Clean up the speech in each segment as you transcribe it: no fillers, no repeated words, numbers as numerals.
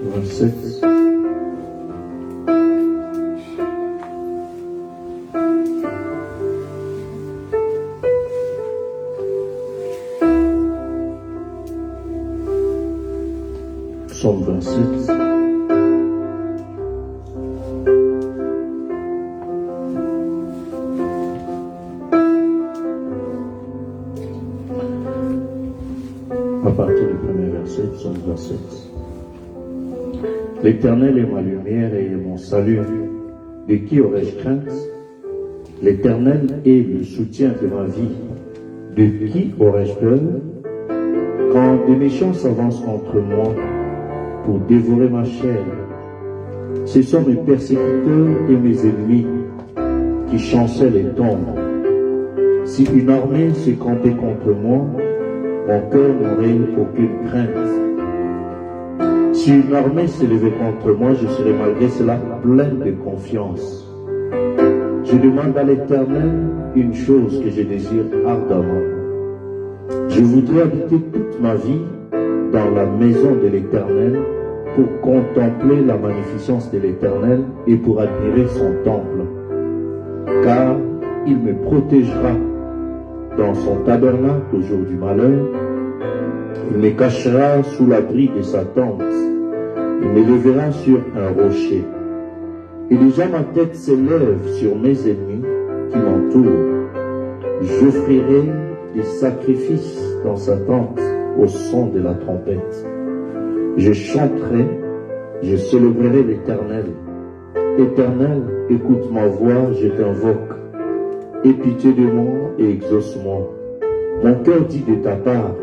27. Psaume 27. À partir du premier verset, Psaume 27. L'Éternel est ma lumière et mon salut. De qui aurais-je crainte? L'Éternel est le soutien de ma vie. De qui aurais-je peur? Quand des méchants s'avancent contre moi pour dévorer ma chair, ce sont mes persécuteurs et mes ennemis qui chancellent et tombent. Si une armée se campait contre moi, mon cœur n'aurait aucune crainte. Si une armée s'élevait contre moi, je serais malgré cela plein de confiance. Je demande à l'Éternel une chose que je désire ardemment. Je voudrais habiter toute ma vie dans la maison de l'Éternel pour contempler la magnificence de l'Éternel et pour admirer son temple. Car il me protégera dans son tabernacle au jour du malheur. Il me cachera sous l'abri de sa tente. Il me lèvera sur un rocher. Et déjà ma tête s'élève sur mes ennemis qui m'entourent. J'offrirai des sacrifices dans sa tente au son de la trompette. Je chanterai, je célébrerai l'Éternel. Éternel, écoute ma voix, je t'invoque. Aie pitié de moi et exauce-moi. Mon cœur dit de ta part,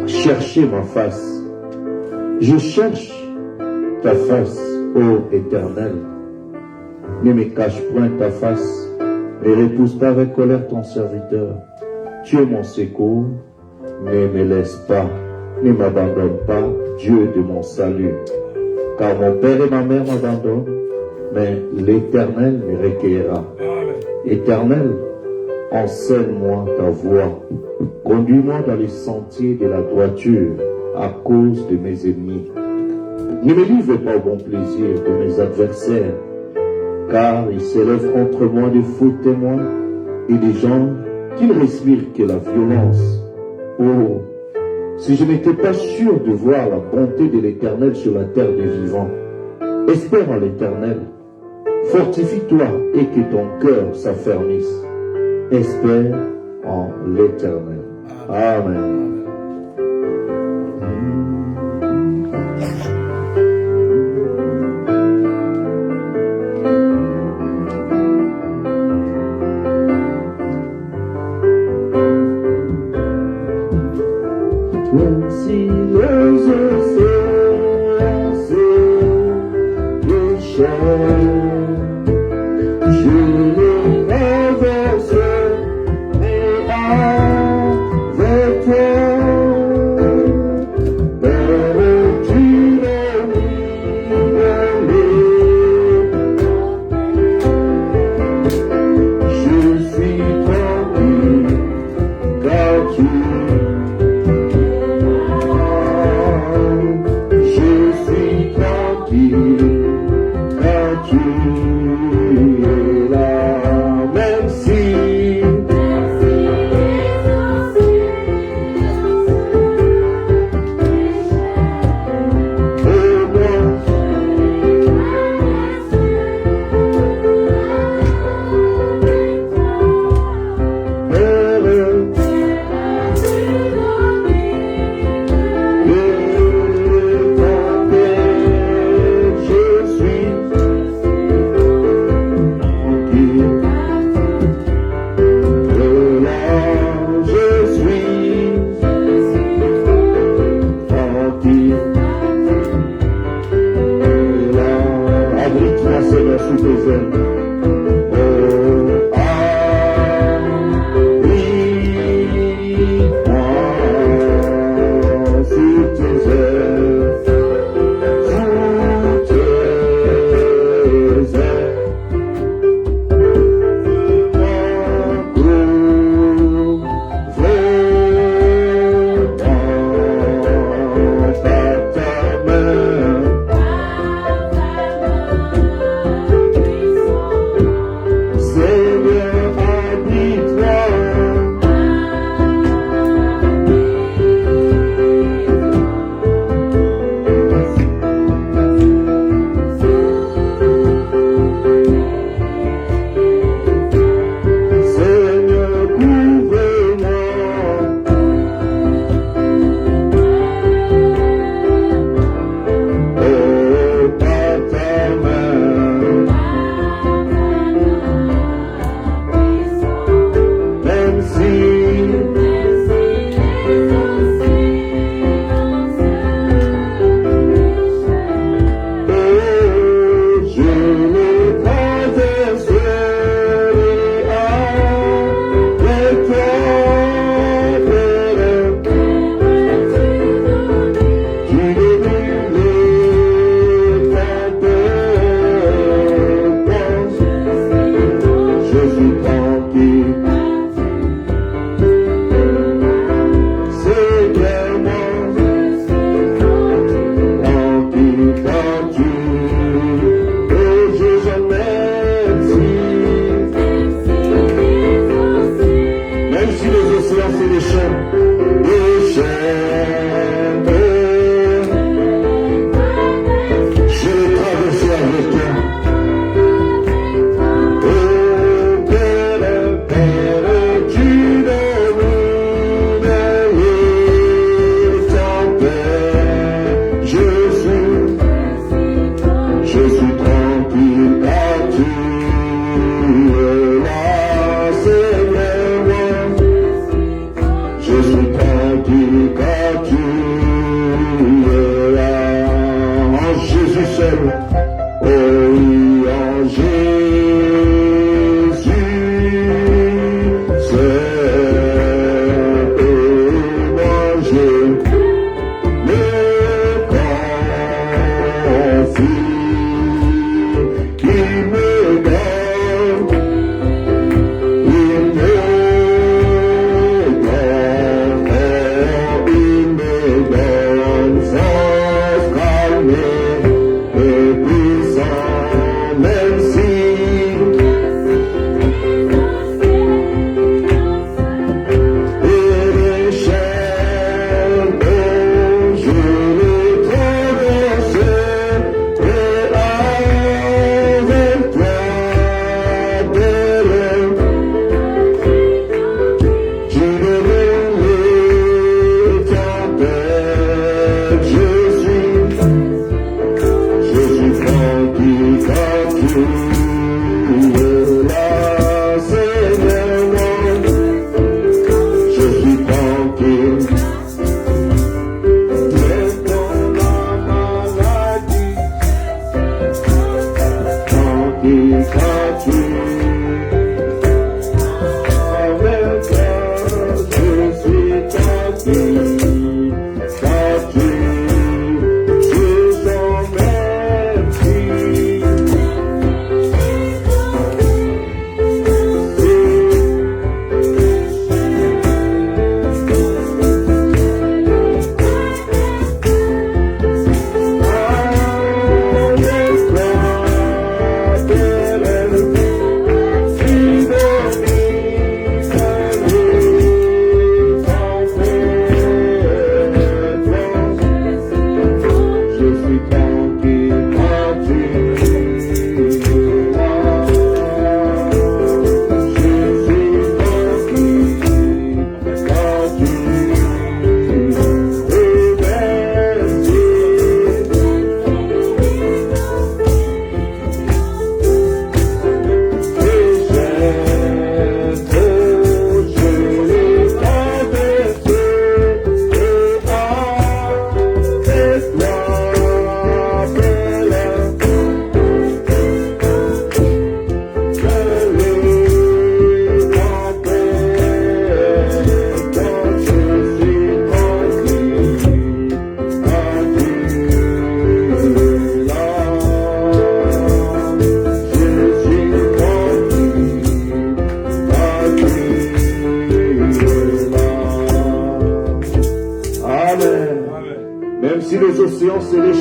cherchez ma face. Je cherche ta face, ô Éternel. Ne me cache point ta face, ne repousse pas avec colère ton serviteur. Tu es mon secours, ne me laisse pas, ne m'abandonne pas, Dieu de mon salut. Car mon père et ma mère m'abandonnent, mais l'Éternel me recueillera. Éternel, enseigne-moi ta voie. Conduis-moi dans les sentiers de la droiture à cause de mes ennemis. Ne me livre pas au bon plaisir de mes adversaires, car ils s'élèvent contre moi de faux témoins et des gens qui ne respirent que la violence. Oh, si je n'étais pas sûr de voir la bonté de l'Éternel sur la terre des vivants, espère en l'Éternel. Fortifie-toi et que ton cœur s'affermisse. Espère en l'Éternel. Amen. Même si les océans se déchirent, je les traverserai avec toi. Père, tu m'as mis je suis tranquille, car tu es là.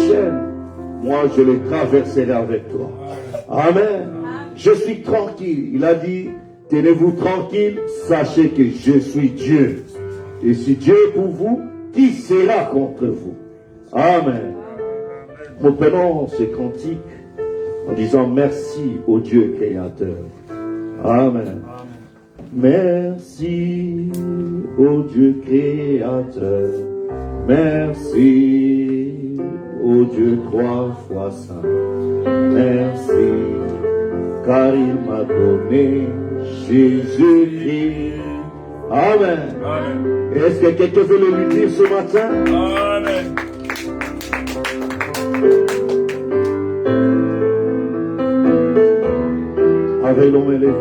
chaînes, moi je les traverserai avec toi. Amen. Je suis tranquille. Il a dit, tenez-vous tranquille, sachez que je suis Dieu. Et si Dieu est pour vous, qui sera contre vous? Amen. Reprenons ce cantique en disant merci au Dieu créateur. Amen. Merci au Dieu créateur. Merci au Dieu 3 fois saint. Merci car il m'a donné Jésus-Christ. Amen. Amen. Est-ce que quelqu'un veut le lui dire ce matin? Amen. Avec l'homme élevé.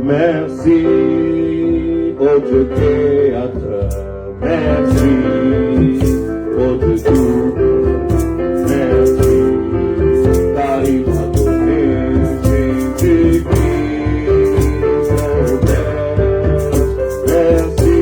Merci au Dieu créateur. Merci au Dieu tout. Merci car il m'a donné Jésus-Christ. Merci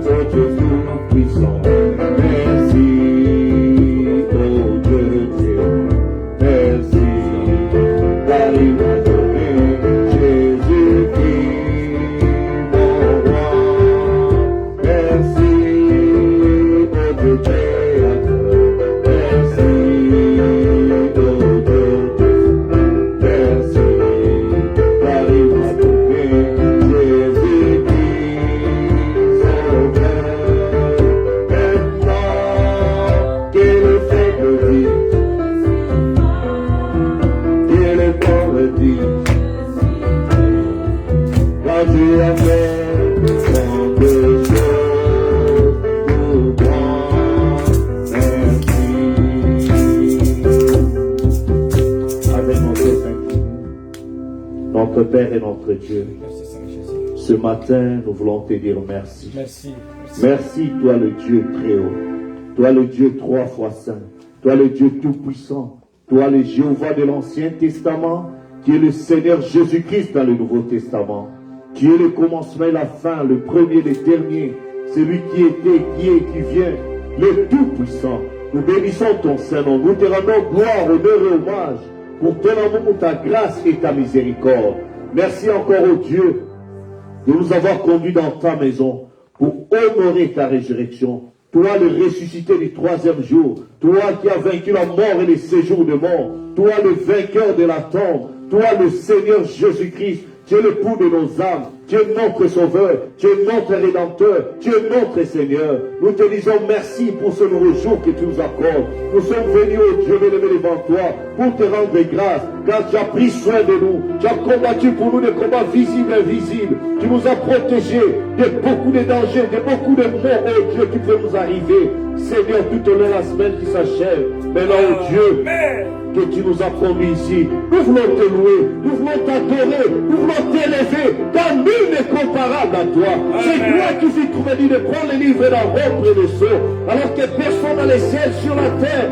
au Dieu tout-puissant. Merci au Dieu Dieu. Merci car il m'a donné Père et notre Dieu, ce matin, nous voulons te dire merci. Merci. Merci, toi le Dieu très haut, toi le Dieu 3 fois saint, toi le Dieu tout-puissant, toi le Jéhovah de l'Ancien Testament, qui est le Seigneur Jésus-Christ dans le Nouveau Testament, qui est le commencement et la fin, le premier et le dernier, celui qui était, qui est, qui vient, le tout-puissant. Nous bénissons ton Saint-Nom, nous te rendons gloire, honneur et hommage pour ton amour, ta grâce et ta miséricorde. Merci encore au Dieu de nous avoir conduits dans ta maison pour honorer ta résurrection. Toi le ressuscité du 3e jour, toi qui as vaincu la mort et les séjours de mort, toi le vainqueur de la tombe, toi le Seigneur Jésus-Christ, tu es l'époux de nos âmes, tu es notre sauveur, tu es notre rédempteur, tu es notre Seigneur. Nous te disons merci pour ce nouveau jour que tu nous accordes. Nous sommes venus, oh Dieu bien-aimé, devant toi pour te rendre grâce, car tu as pris soin de nous, tu as combattu pour nous des combats visibles et invisibles, tu nous as protégés de beaucoup de dangers, de beaucoup de morts, oh Dieu, qui peut nous arriver. Seigneur, tout au long de la semaine qui s'achève, maintenant, oh Dieu, que tu nous as promis ici, nous voulons te louer, nous voulons t'adorer, nous voulons t'élever, car nul n'est comparable à toi. C'est toi qui fis trouver dit de prendre les livres et d'en rompre les sceaux, alors que personne dans les ciels, sur la terre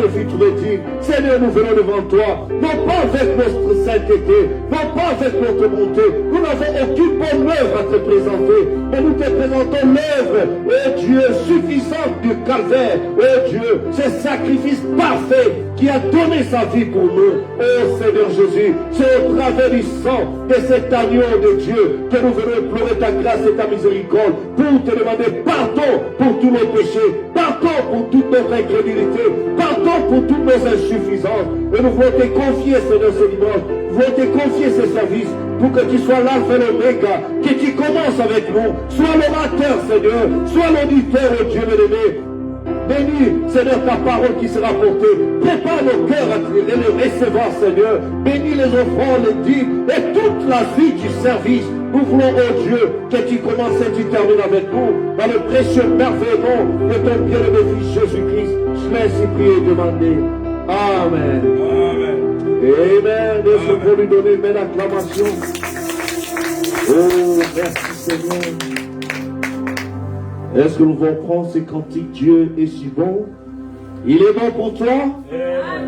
ne fut trouvé digne. Seigneur, nous venons devant toi, non pas avec notre sainteté, non pas avec notre bonté, nous n'avons aucune bonne œuvre à te présenter, mais nous te présentons l'œuvre, oh Dieu, suffisante du calvaire, oh Dieu, ce sacrifice parfait qui a donné sa vie pour nous. Oh Seigneur Jésus, c'est au travers du sang de cet agneau de Dieu, que nous venons implorer ta grâce et ta miséricorde pour te demander pardon pour tous nos péchés, pardon pour toute notre incrédulité, pardon pour toutes nos insuffisances. Et nous voulons te confier, Seigneur, ce dimanche. Nous voulons te confier ce service pour que tu sois l'alpha et l'oméga, que tu commences avec nous. Sois l'orateur, Seigneur, sois l'auditeur, oh Dieu bien-aimé. Bénis, Seigneur, ta parole qui sera portée. Prépare nos cœurs à le recevoir, Seigneur. Bénis les offrandes, les dîmes et toute la vie du service. Nous voulons, oh Dieu, que tu commences et tu termines avec nous. Dans le précieux merveilleux nom de ton bien-aimé Fils Jésus-Christ. Je l'ai ainsi prié et demandé. Amen. Amen. Amen. Est-ce qu'on peut lui donner une belle acclamation? Oh, merci Seigneur. Est-ce que nous allons prendre ces cantiques? Dieu est si bon. Il est bon pour toi?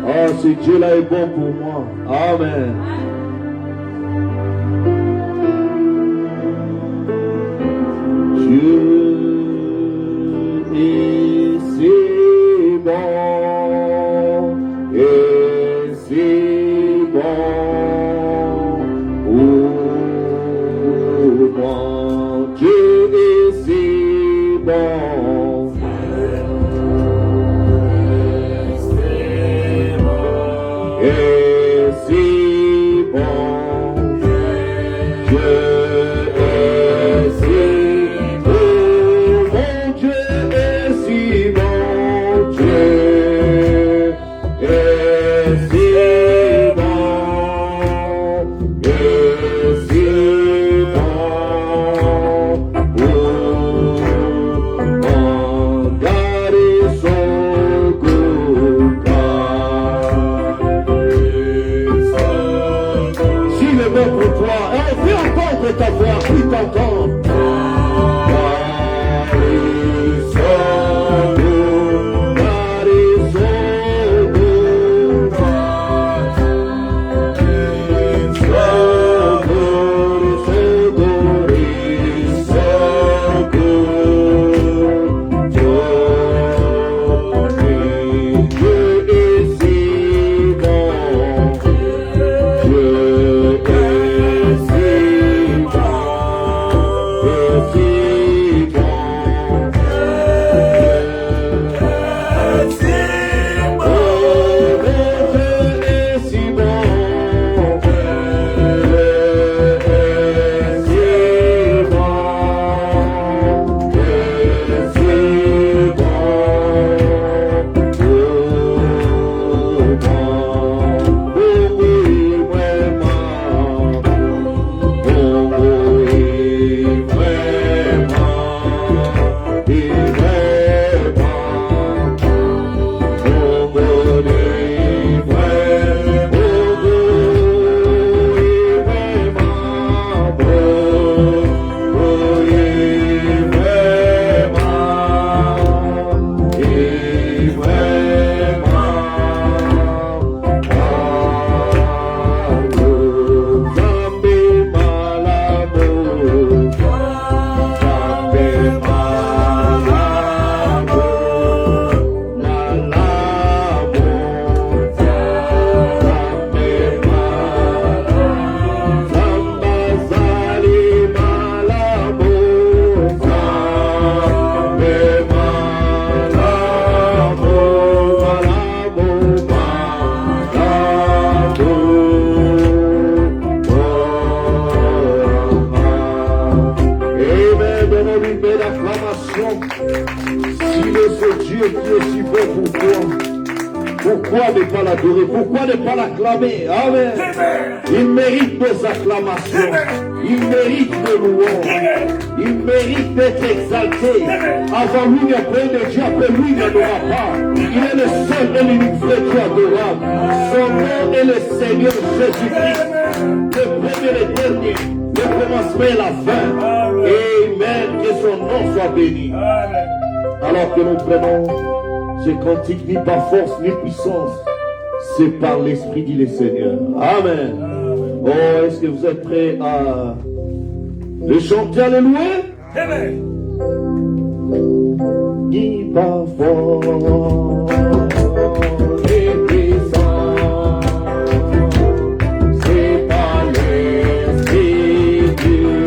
Ah, ce Dieu-là est bon pour moi. Amen. Dieu est si bon. Et si bon pour moi. Dieu est si bon. Et si bon. Dieu est si bon. Mon Dieu est si bon. Dieu est si bon. Et si ta voix, qui t'entend. Pourquoi ne pas l'adorer? Pourquoi ne pas l'acclamer? Amen. Il mérite nos acclamations. Il mérite nos louanges. Il mérite d'être exalté. Avant lui, après de Dieu, après lui, il n'y en aura pas. Il est le seul et l'unique vrai Dieu adorable. Son nom est le Seigneur Jésus-Christ. Le premier et le dernier. Le commencement et la fin. Amen. Que son nom soit béni. Alors que nous prenons ce cantique ni par force ni puissance, c'est par l'Esprit, dit le Seigneur. Amen. Oh, est-ce que vous êtes prêts à le chanter, à le louer? Amen. Ni par force ni puissance, c'est par l'Esprit du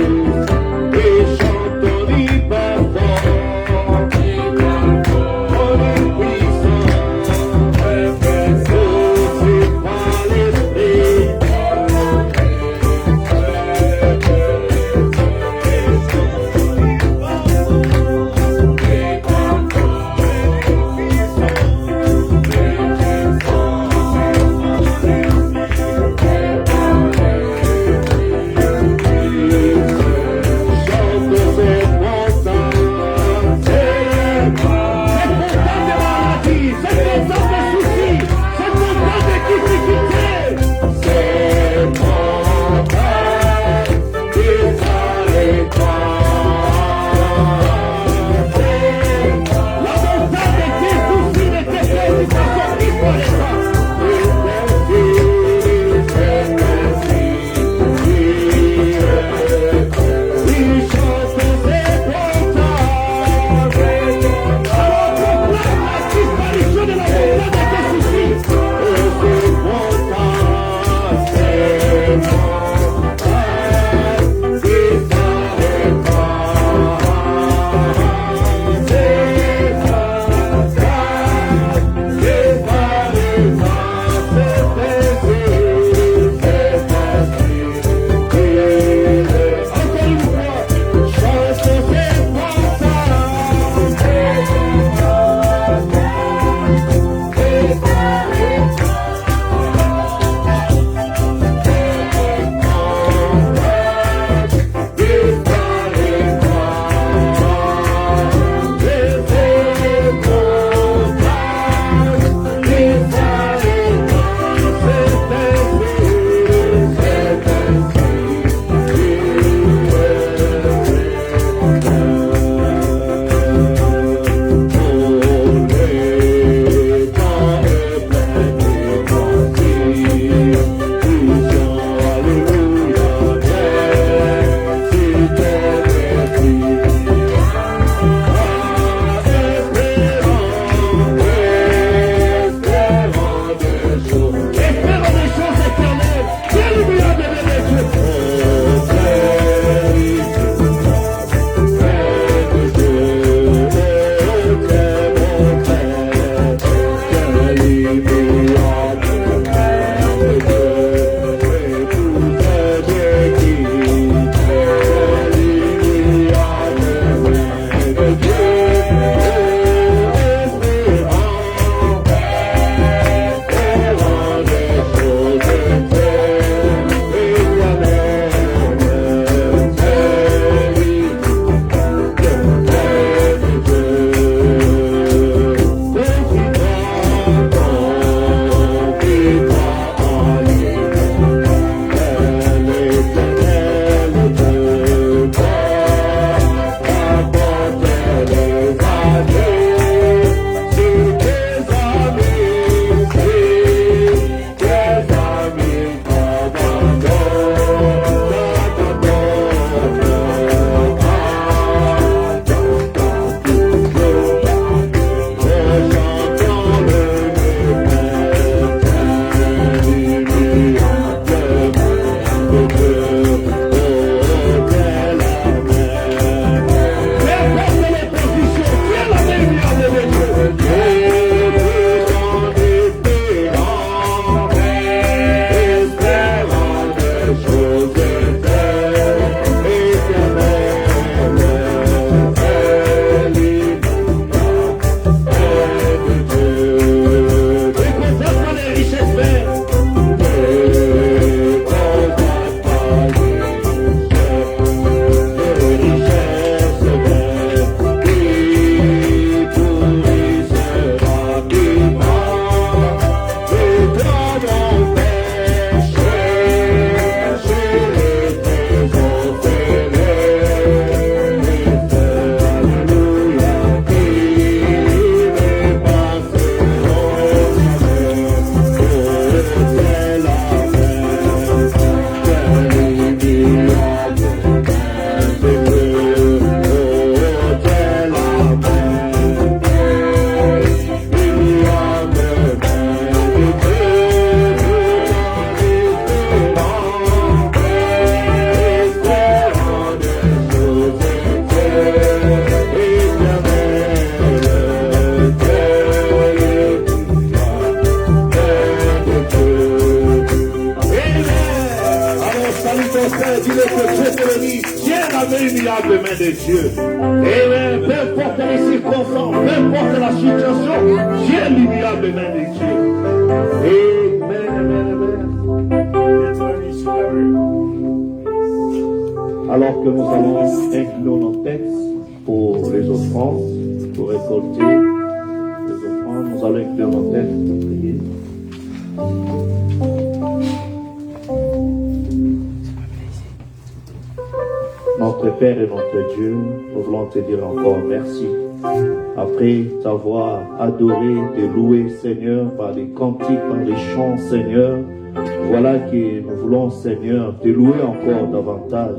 béni, tiens la main immuable main de Dieu. Amen. Peu importe les circonstances, peu importe la situation, tiens l'immuable main de Dieu. Amen, amen, amen. Alors que nous allons incliner nos têtes pour les offrandes, pour récolter les offrandes, nous allons incliner nos têtes pour prier. Notre Père et notre Dieu, nous voulons te dire encore merci. Après t'avoir adoré, te loué, Seigneur, par les cantiques, par les chants, Seigneur, voilà que nous voulons, Seigneur, te louer encore davantage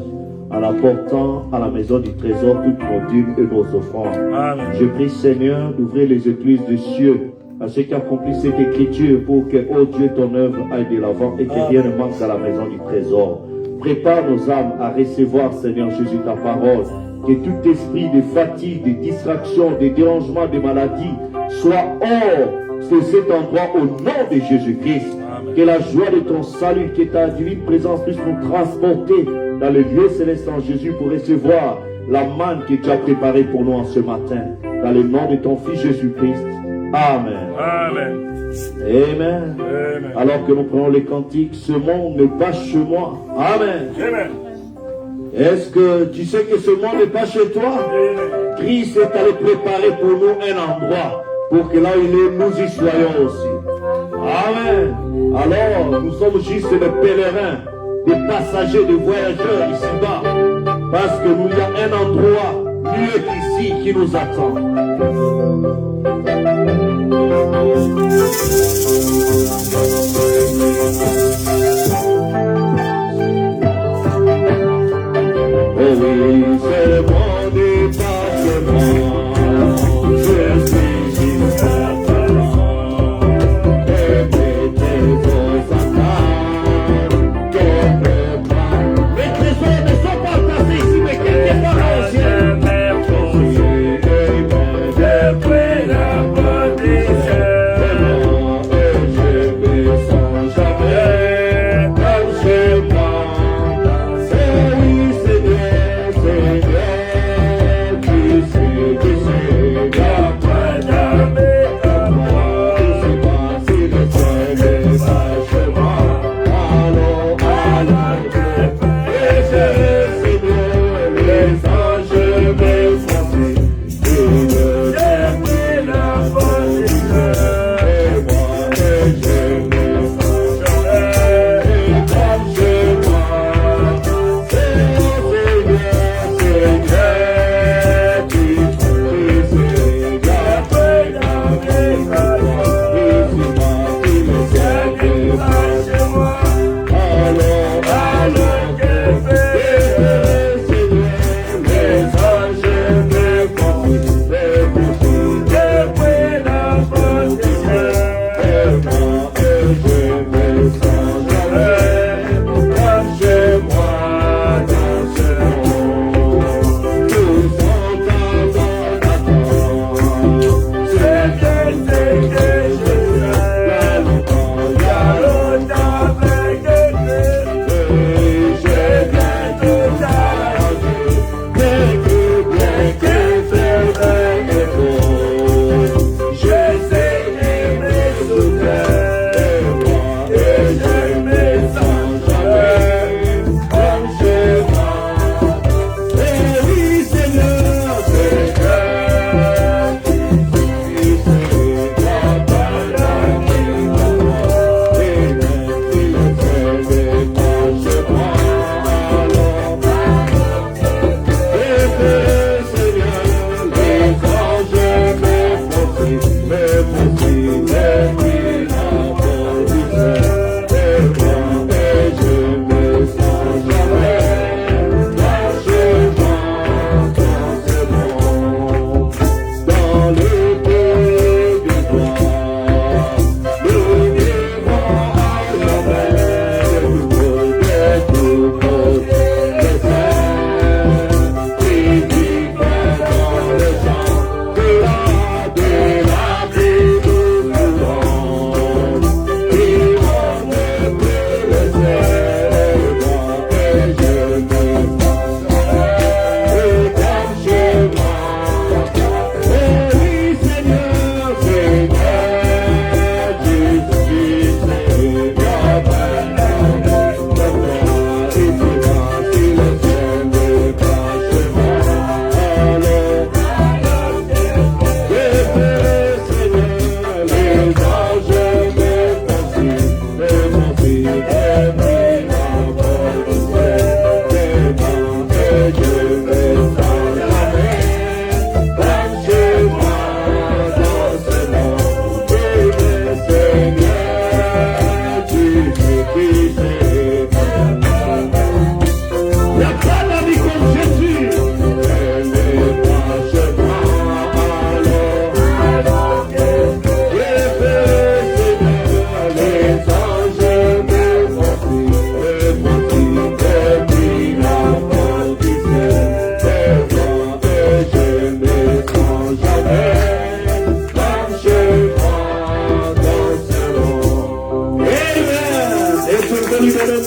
en apportant à la maison du trésor toutes nos dîmes et nos offrandes. Amen. Je prie, Seigneur, d'ouvrir les écluses des cieux à ceux qui accomplissent cette écriture pour que, oh Dieu, ton œuvre aille de l'avant et que rien ne manque à la maison du trésor. Prépare nos âmes à recevoir, Seigneur Jésus, ta parole. Que tout esprit de fatigue, de distraction, de dérangement, de maladie soit hors de cet endroit au nom de Jésus-Christ. Que la joie de ton salut, que ta divine présence puisse nous transporter dans le lieu céleste en Jésus pour recevoir la manne que tu as préparée pour nous en ce matin. Dans le nom de ton Fils Jésus-Christ. Amen. Amen. Amen. Amen. Alors que nous prenons les cantiques, ce monde n'est pas chez moi. Amen. Amen. Est-ce que tu sais que ce monde n'est pas chez toi? Amen. Christ est allé préparer pour nous un endroit pour que là où il est, nous y soyons aussi. Amen. Alors, nous sommes juste des pèlerins, des passagers, des voyageurs ici-bas. Parce que nous, il y a un endroit mieux qu'ici qui nous attend. Oh oui, c'est le monde et pas seulement. Je suis juste un parent. Et tes vos attentes, quelque part. Les trésors ne sont pas placés ici, mais quelque part au ciel.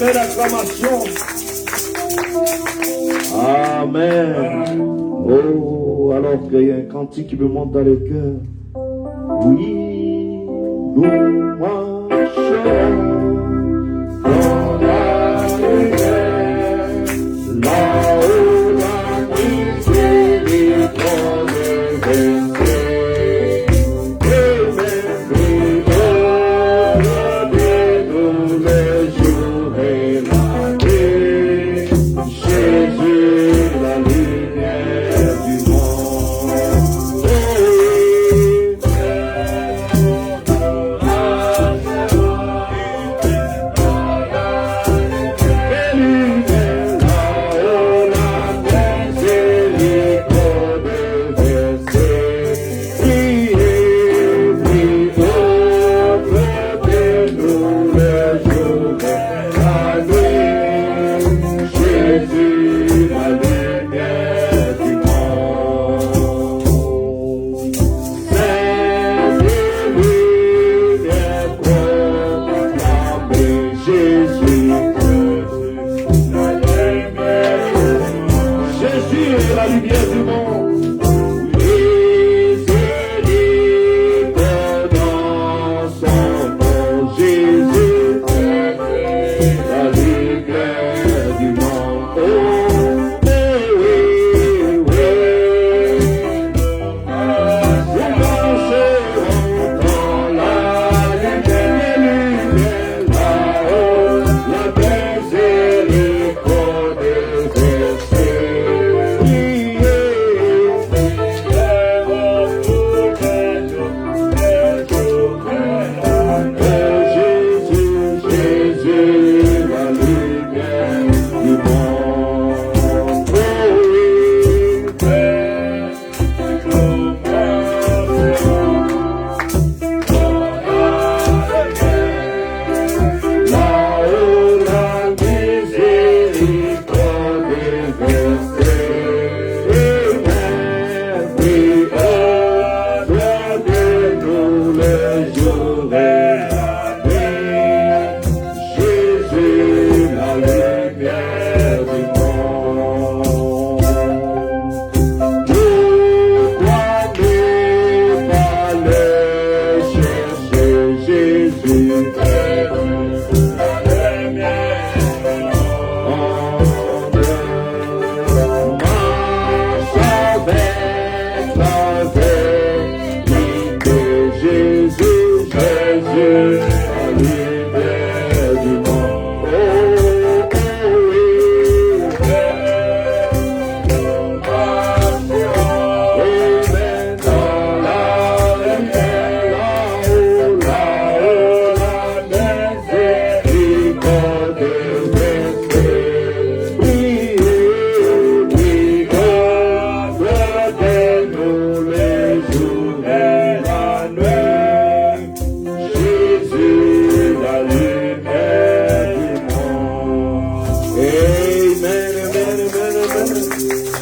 belle acclamation. Amen. Oh, alors qu'il y a un cantique qui me monte dans le cœur. Oui, nous marchons dans la lumière, là-haut la miséricorde est versée. Et même nous les jours et la nuit, Jésus la lumière du monde.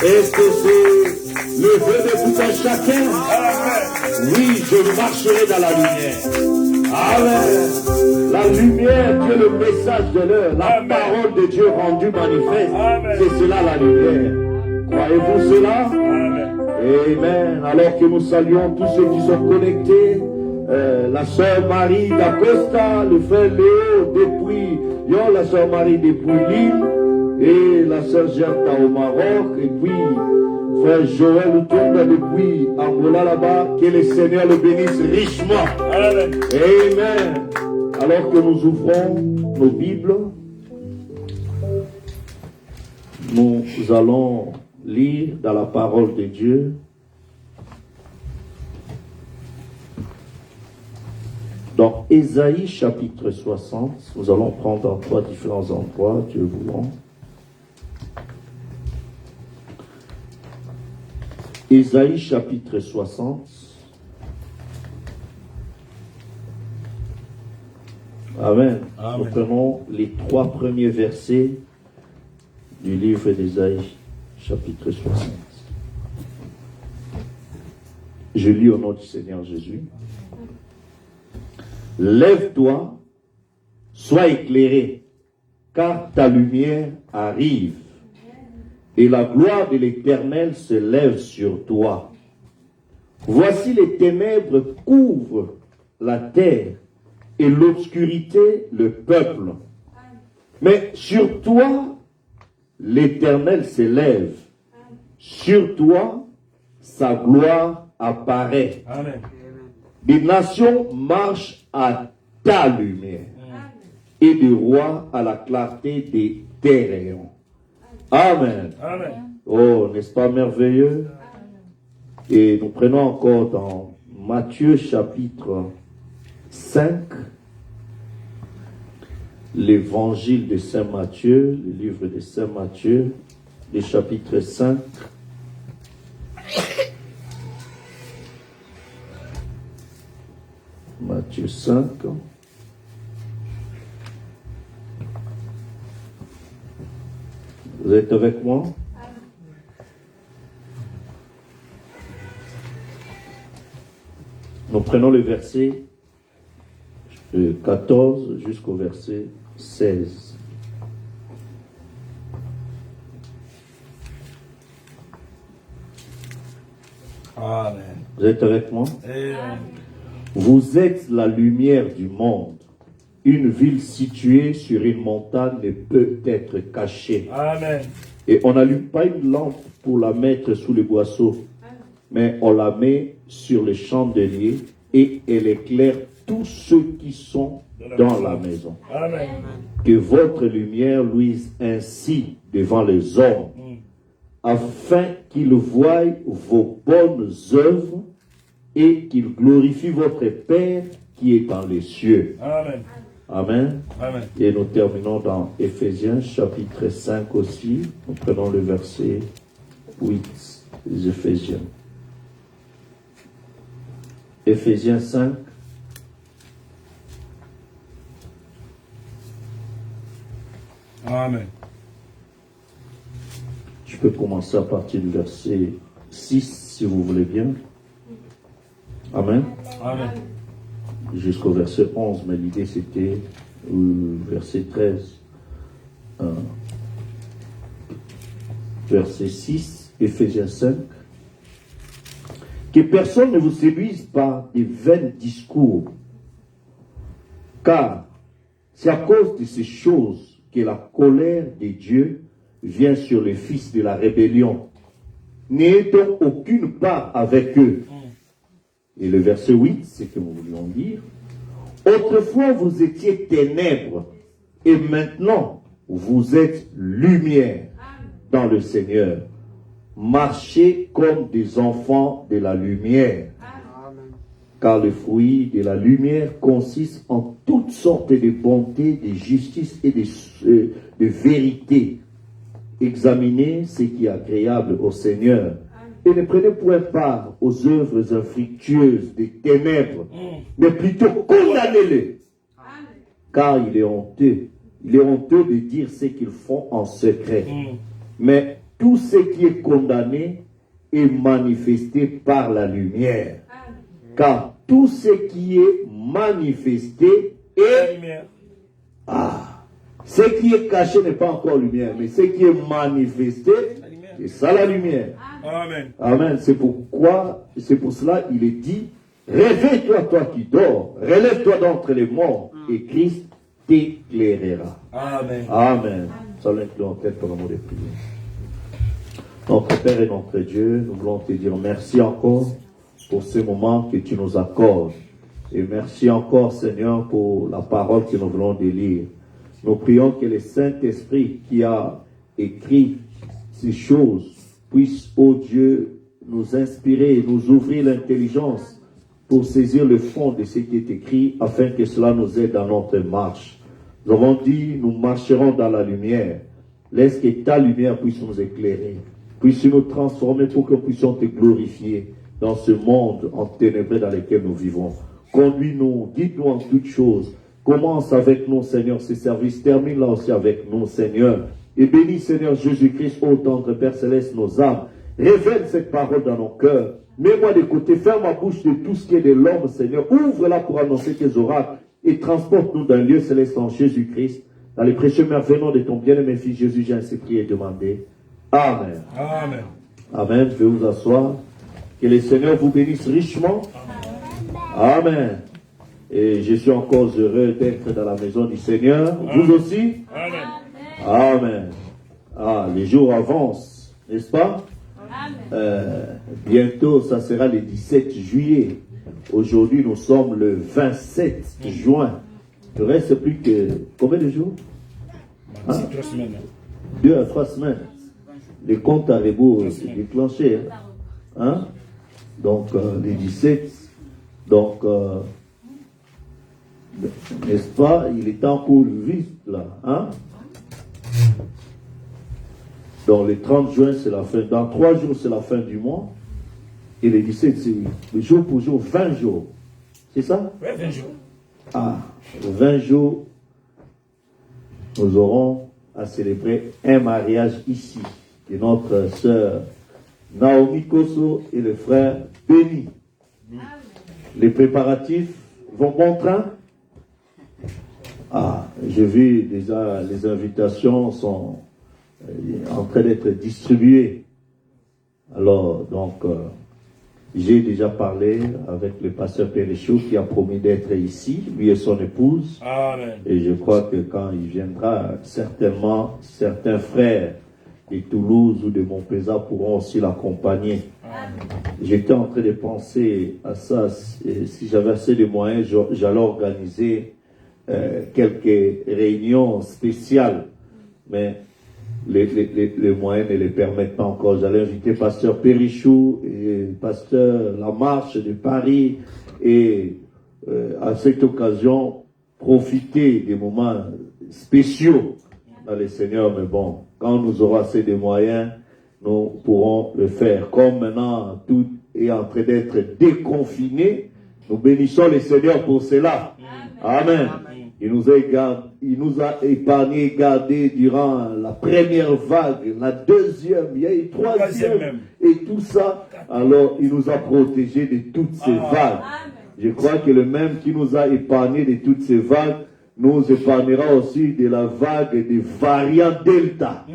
Est-ce que c'est le vœu de tout un chacun? Oui, je marcherai dans la lumière. Amen. La lumière qui est le message de l'heure, la parole de Dieu rendue manifeste. C'est cela la lumière. Croyez-vous cela? Amen. Alors que nous saluons tous ceux qui sont connectés, la sœur Marie d'Acosta, le frère Léo depuis Lyon, la sœur Marie depuis Lille, et la sœur Gerta au Maroc, et puis frère Joël Tourne depuis Angola là-bas. Que le Seigneur le bénisse richement. Amen. Amen. Alors que nous ouvrons nos Bibles, nous allons lire dans la parole de Dieu dans Ésaïe chapitre 60. Nous allons prendre en 3 différents endroits, Dieu voulant. Ésaïe chapitre 60. Amen. Nous prenons les 3 premiers versets du livre d'Ésaïe chapitre 60. Je lis au nom du Seigneur Jésus. Lève-toi, sois éclairé, car ta lumière arrive, et la gloire de l'Éternel se lève sur toi. Voici les ténèbres couvrent la terre, et l'obscurité le peuple. Mais sur toi, l'Éternel s'élève. Sur toi, sa gloire apparaît. Amen. Des nations marchent à ta lumière et des rois à la clarté de tes rayons. Amen. Amen. Oh, n'est-ce pas merveilleux? Et nous prenons encore dans Matthieu chapitre 5, l'évangile de Saint Matthieu, le livre de Saint Matthieu, le chapitre 5. Matthieu 5. Vous êtes avec moi? Nous prenons le verset 14 jusqu'au verset 16. Amen. Vous êtes avec moi? Amen. Vous êtes la lumière du monde. Une ville située sur une montagne ne peut être cachée. Amen. Et on n'allume pas une lampe pour la mettre sous le boisseau, mais on la met sur le chandelier et elle éclaire tous ceux qui sont dans la maison. Amen. Que votre lumière luise ainsi devant les hommes, afin qu'ils voient vos bonnes œuvres et qu'ils glorifient votre Père qui est dans les cieux. Amen. Amen. Amen. Et nous terminons dans Éphésiens chapitre 5 aussi. Nous prenons le verset 8 des Éphésiens. Éphésiens 5. Amen. Je peux commencer à partir du verset 6 si vous voulez bien. Amen. Amen. Jusqu'au verset 11, mais l'idée c'était verset 13. Verset 6, Éphésiens 5. Que personne ne vous séduise par des vains discours, car c'est à cause de ces choses que la colère de Dieu vient sur les fils de la rébellion. N'ayez donc aucune part avec eux. Et le verset 8, c'est ce que nous voulions dire. Autrefois, vous étiez ténèbres, et maintenant, vous êtes lumière dans le Seigneur. Marchez comme des enfants de la lumière. Car le fruit de la lumière consiste en toutes sortes de bonté, de justice et de vérité. Examinez ce qui est agréable au Seigneur. Et ne prenez point part aux œuvres infructueuses des ténèbres, mais plutôt condamnez-les. Car il est honteux. Il est honteux de dire ce qu'ils font en secret. Mais tout ce qui est condamné est manifesté par la lumière. Car tout ce qui est manifesté est... ce qui est caché n'est pas encore lumière, mais ce qui est manifesté, c'est ça la lumière. Amen. Amen. C'est pour cela il est dit, réveille-toi toi qui dors, relève-toi d'entre les morts, et Christ t'éclairera. Amen. Amen. Ça l'inclut en tête pour l'amour des prières. Notre Père et notre Dieu, nous voulons te dire merci encore pour ce moment que tu nous accordes. Et merci encore, Seigneur, pour la parole que nous voulons lire. Nous prions que le Saint-Esprit qui a écrit ces choses puisse, ô Dieu, nous inspirer et nous ouvrir l'intelligence pour saisir le fond de ce qui est écrit afin que cela nous aide dans notre marche. Nous avons dit, nous marcherons dans la lumière. Laisse que ta lumière puisse nous éclairer, puisse nous transformer pour que nous puissions te glorifier dans ce monde enténébré dans lequel nous vivons. Conduis-nous, guide-nous en toutes choses. Commence avec nous, Seigneur, ce service. Termine là aussi avec nous, Seigneur. Et bénis, Seigneur Jésus-Christ, ô tendre Père Céleste, nos âmes. Révèle cette parole dans nos cœurs. Mets-moi de côté, ferme ma bouche de tout ce qui est de l'homme, Seigneur. Ouvre-la pour annoncer tes oracles et transporte-nous d'un lieu céleste en Jésus-Christ. Dans les précieux merveilleux nom de ton bien-aimé fils Jésus, j'ai ainsi prié et demandé. Amen. Amen. Amen. Je vais vous asseoir. Que le Seigneur vous bénisse richement. Amen. Et je suis encore heureux d'être dans la maison du Seigneur. Vous aussi? Amen. Amen. Ah, les jours avancent, n'est-ce pas? Bientôt, ça sera le 17 juillet. Aujourd'hui, nous sommes le 27 juin. Il ne reste plus que combien de jours? 3 semaines. 2 à 3 semaines. Les comptes à rebours sont déclenchés. Hein? Donc, les 17. Donc, n'est-ce pas? Il est en cours vite là. Hein? Donc, le 30 juin, c'est la fin. Dans 3 jours, c'est la fin du mois. Et le 17, c'est jour pour jour, 20 jours. C'est ça? Oui, 20 jours. Ah, 20 jours, nous aurons à célébrer un mariage ici de notre sœur Naomi Kosso et le frère Béni. Les préparatifs vont bon train? Ah, j'ai vu déjà les invitations sont en train d'être distribuées. Alors, donc, j'ai déjà parlé avec le pasteur Péréchou qui a promis d'être ici, lui et son épouse. Amen. Et je crois que quand il viendra, certainement, certains frères de Toulouse ou de Montpellier pourront aussi l'accompagner. J'étais en train de penser à ça. Si j'avais assez de moyens, j'allais organiser quelques réunions spéciales. Mais les moyens ne les permettent pas encore. J'allais inviter pasteur Péréchou et pasteur Lamarche de Paris et à cette occasion profiter des moments spéciaux dans le Seigneur. Mais bon, quand nous aurons assez de moyens, nous pourrons le faire. Comme maintenant tout est en train d'être déconfiné, nous bénissons le Seigneur pour cela. Amen. Il nous a épargné, gardé durant la première vague, la deuxième, il y a eu troisième, et tout ça. Alors, il nous a protégés de toutes ces vagues. Je crois que le même qui nous a épargné de toutes ces vagues, nous épargnera aussi de la vague des variants Delta.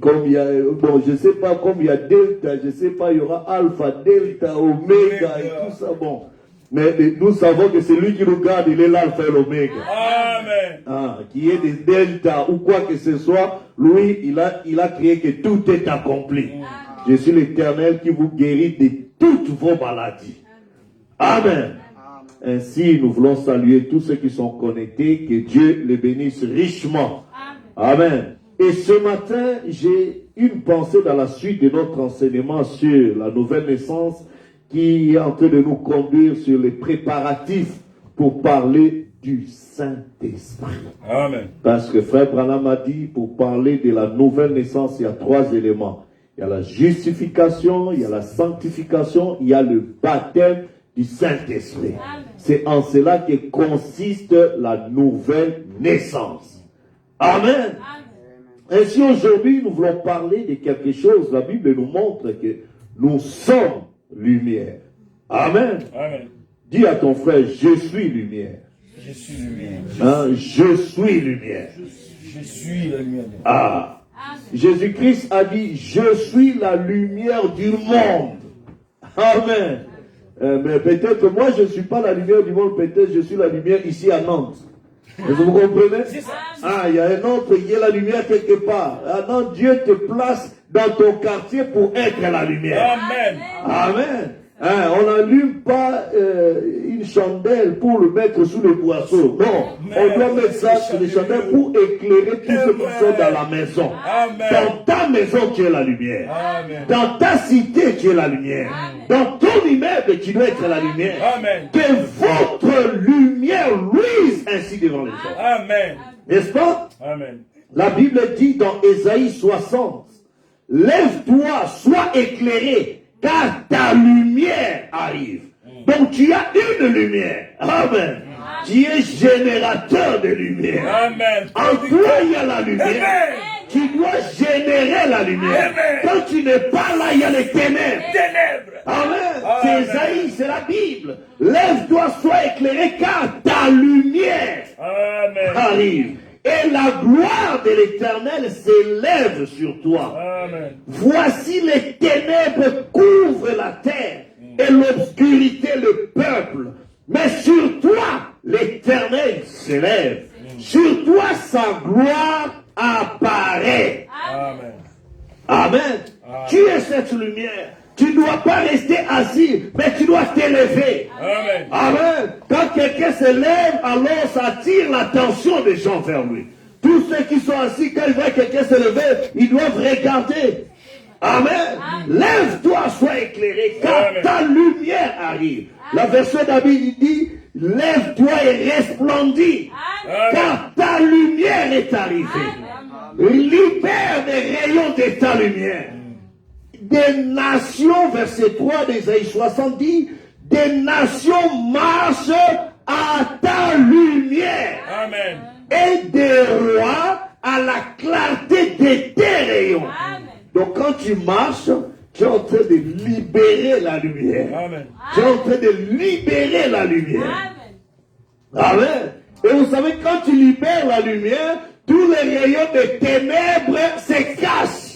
Comme il y a, bon, je ne sais pas, comme il y a Delta, je ne sais pas, il y aura Alpha, Delta, Oméga et tout ça, bon. Mais nous savons que c'est lui qui nous garde, il est l'alpha et l'oméga. Amen. Ah, qui est des delta ou quoi que ce soit, lui, il a créé que tout est accompli. Je suis l'Éternel qui vous guérit de toutes vos maladies. Amen. Ainsi, nous voulons saluer tous ceux qui sont connectés, que Dieu les bénisse richement. Amen. Et ce matin, j'ai une pensée dans la suite de notre enseignement sur la nouvelle naissance, qui est en train de nous conduire sur les préparatifs pour parler du Saint-Esprit. Amen. Parce que Frère Branham a dit, pour parler de la nouvelle naissance, il y a 3 éléments. Il y a la justification, il y a la sanctification, il y a le baptême du Saint-Esprit. C'est en cela que consiste la nouvelle naissance. Amen. Ainsi aujourd'hui, nous voulons parler de quelque chose. La Bible nous montre que nous sommes lumière. Amen. Amen. Dis à ton frère, je suis lumière. Je suis lumière. Hein, je suis lumière. Je suis la lumière. Ah. Jésus-Christ a dit, je suis la lumière du monde. Amen. Mais peut-être, moi je ne suis pas la lumière du monde, peut-être je suis la lumière ici à Nantes. Vous comprenez? Ah, il y a un autre qui est la lumière quelque part. Ah non, Dieu te place dans ton quartier pour être la lumière. Amen. Amen. Hein, on n'allume pas une chandelle pour le mettre sous le boisseau. Non, on doit mettre ça sur les chandelles pour éclairer tous ceux qui sont dans la maison. Amen. Dans ta maison, tu es la lumière. Amen. Dans ta cité, tu es la lumière. Dans ton immeuble, tu dois être la lumière. Amen. Que votre lumière luise ainsi devant les gens. Amen. N'est-ce pas? Amen. La Bible dit dans Ésaïe 60, lève-toi, sois éclairé, car ta lumière arrive. Donc tu as une lumière. Amen. Tu es générateur de lumière. Amen. En toi, il y a la lumière. Amen. Tu dois générer la lumière. Amen. Quand tu n'es pas là, il y a les ténèbres. Ténèbres. Amen. Amen. C'est Ésaïe, c'est la Bible. Lève-toi, sois éclairé, car ta lumière Amen. arrive. et la gloire de l'Éternel s'élève sur toi. Amen. Voici les ténèbres couvrent la terre et l'obscurité le peuple. Mais sur toi, l'Éternel s'élève. Sur toi, sa gloire apparaît. Amen. Amen. Tu es cette lumière. Tu ne dois pas rester assis, mais tu dois t'élever. Amen. Amen. Quand quelqu'un se lève, alors ça attire l'attention des gens vers lui. Tous ceux qui sont assis, quand ils voient quelqu'un se lever, ils doivent regarder. Amen. Lève-toi, sois éclairé, car Amen. ta lumière arrive. La version d'Abid dit, lève-toi et resplendis, car ta lumière est arrivée. Libère des rayons de ta lumière. Des nations, verset 3 d'Ésaïe 70, des nations marchent à ta lumière. Amen. Et des rois à la clarté de tes rayons. Donc quand tu marches, tu es en train de libérer la lumière. Amen. Tu es en train de libérer la lumière. Amen. Et vous savez, quand tu libères la lumière, tous les rayons des ténèbres se cachent.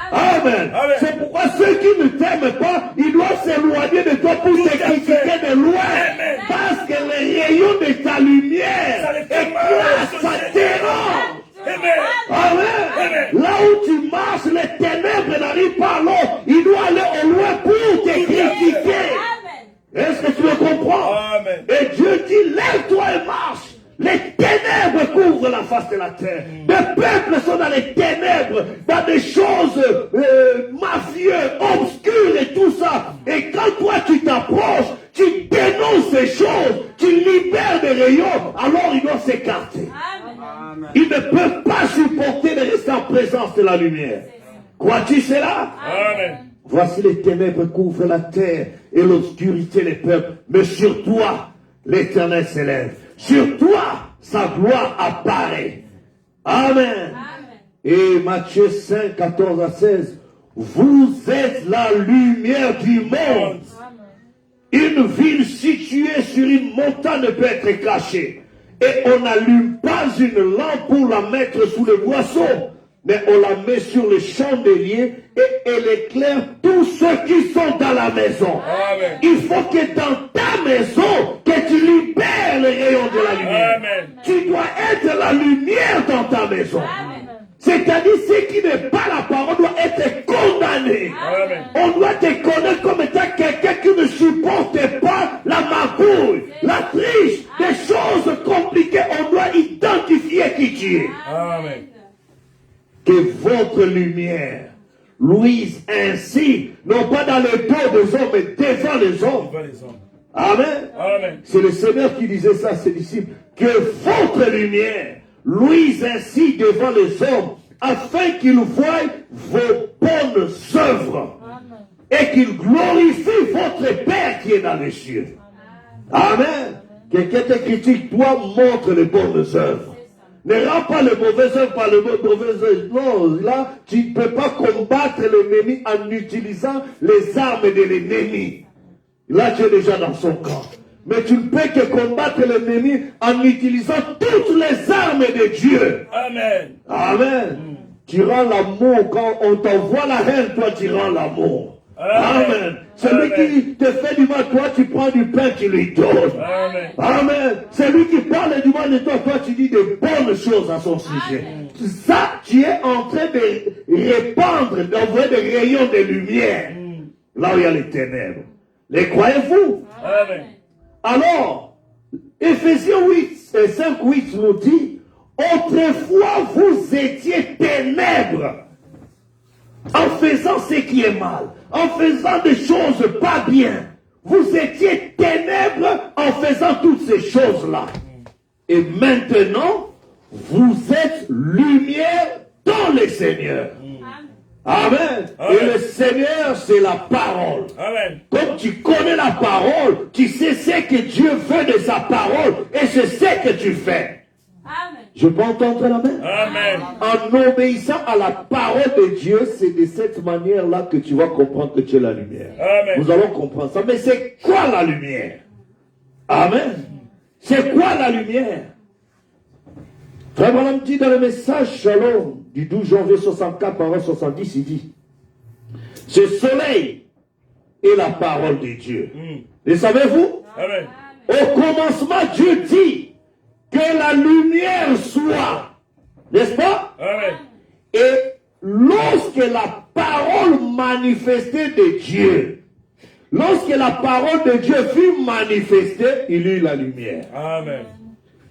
Amen. Amen. C'est pourquoi ceux qui ne t'aiment pas, ils doivent s'éloigner de toi pour te critiquer de loin. Amen. Parce que les rayons de ta lumière Ça les fait mal, éclatent, ça société. t'érange. Amen. Amen. Là où tu marches, les ténèbres n'arrivent pas alors. Il doit aller au loin pour te critiquer. Est-ce que tu me comprends? Amen. Et Dieu dit, lève-toi et marche. Les ténèbres couvrent la face de la terre. Les peuples sont dans les ténèbres, dans des choses mafieuses, obscures et tout ça. Et quand toi tu t'approches, tu dénonces ces choses, tu libères des rayons, alors ils doivent s'écarter. Ils ne peuvent pas supporter de rester en présence de la lumière. Crois-tu cela? Amen. Voici les ténèbres couvrent la terre et l'obscurité les peuples. Mais sur toi, l'Éternel s'élève. Sur toi, sa gloire apparaît. Amen. Et Matthieu 5, 14 à 16. Vous êtes la lumière du monde. Une ville située sur une montagne ne peut être cachée. Et on n'allume pas une lampe pour la mettre sous le boisseau, mais on la met sur le chandelier et elle éclaire tous ceux qui sont dans la maison. Amen. Il faut que dans ta maison, que tu libères les rayons de la lumière. Amen. Tu dois être la lumière dans ta maison. C'est-à-dire, ce qui n'est pas la parole doit être condamné. Amen. On doit te connaître comme étant quelqu'un qui ne supporte pas la magouille, la triche, des choses compliquées. On doit identifier qui tu es. Amen. Que votre lumière luise ainsi, non pas dans le dos des hommes, mais devant les hommes. Devant les hommes. Amen. Amen. C'est le Seigneur qui disait ça à ses disciples. Que votre lumière luise ainsi devant les hommes, afin qu'ils voient vos bonnes œuvres et qu'ils glorifient votre Père qui est dans les cieux. Amen. Quelqu'un te critique, toi montre les bonnes œuvres. Ne rends pas les mauvaises œuvres par les mauvaises œuvres. Non, là, tu ne peux pas combattre l'ennemi en utilisant les armes de l'ennemi. Là, tu es déjà dans son camp. Mais tu ne peux que combattre l'ennemi en utilisant toutes les armes de Dieu. Amen. Amen. Tu rends l'amour. Quand on t'envoie la haine, toi, tu rends l'amour. Amen. Celui qui te fait du mal, toi, tu prends du pain, tu lui donnes. Amen. Amen. Celui qui parle du mal de toi, toi, tu dis de bonnes choses à son sujet. Ça, tu es en train de répandre, d'envoyer des rayons de lumière. Là où il y a les ténèbres. Les croyez-vous? Amen. Alors, Éphésiens 8, 5, 8 nous dit, autrefois vous étiez ténèbres, en faisant ce qui est mal, en faisant des choses pas bien. Vous étiez ténèbres en faisant toutes ces choses-là. Et maintenant, vous êtes lumière dans le Seigneur. Amen. Amen. Et le Seigneur, c'est la parole. Amen. Comme tu connais la parole, tu sais ce que Dieu veut de sa parole et c'est ce que tu fais. Amen. Je peux entendre la main? Amen. En obéissant à la parole de Dieu, c'est de cette manière-là que tu vas comprendre que tu es la lumière. Amen. Nous allons comprendre ça. Mais c'est quoi la lumière? Amen. C'est quoi la lumière? Frère Branham dit dans le message Shalom du 12 janvier 64, parole 70, il dit, ce soleil est la parole de Dieu. Et savez-vous? Amen. Au commencement, Dieu dit que la lumière soit. N'est-ce pas? Amen. Et lorsque la parole manifestée de Dieu, lorsque la parole de Dieu fut manifestée, il y eut la lumière. Amen.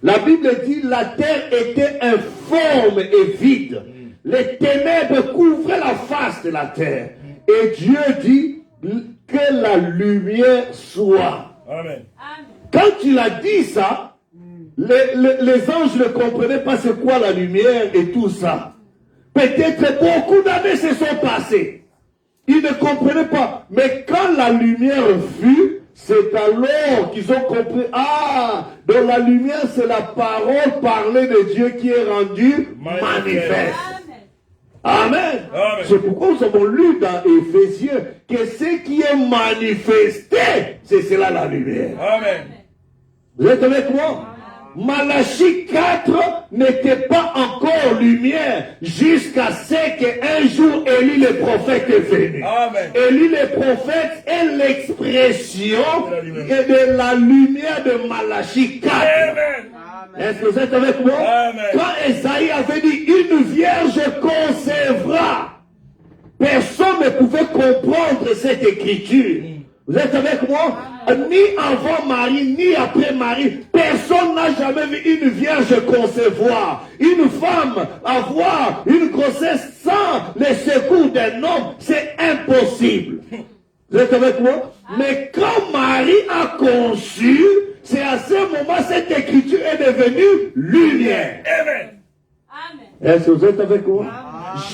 La Bible dit la terre était informe et vide. Les ténèbres couvraient la face de la terre. Et Dieu dit que la lumière soit. Amen. Quand il a dit ça, les anges ne comprenaient pas c'est quoi la lumière et tout ça. Peut-être beaucoup d'années se sont passées. Ils ne comprenaient pas. Mais quand la lumière fut, c'est alors qu'ils ont compris. Ah, donc la lumière, c'est la parole parlée de Dieu qui est rendue manifeste. Amen. Amen. C'est pourquoi nous avons lu dans Éphésiens que ce qui est manifesté, c'est cela la lumière. Amen. Vous êtes avec moi? Malachie 4 n'était pas encore lumière jusqu'à ce qu'un jour Élie le prophète est venu. Amen. Élie le prophète est l'expression de la lumière de Malachie 4. Amen. Est-ce que vous êtes avec moi? Amen. Quand Esaïe avait dit une vierge concevra, personne ne pouvait comprendre cette écriture. Vous êtes avec moi? Ni avant Marie, ni après Marie, personne n'a jamais vu une vierge concevoir. Une femme avoir une grossesse sans le secours d'un homme, c'est impossible. Vous êtes avec moi? Mais quand Marie a conçu, c'est à ce moment cette écriture est devenue lumière. Amen. Est-ce que vous êtes avec moi?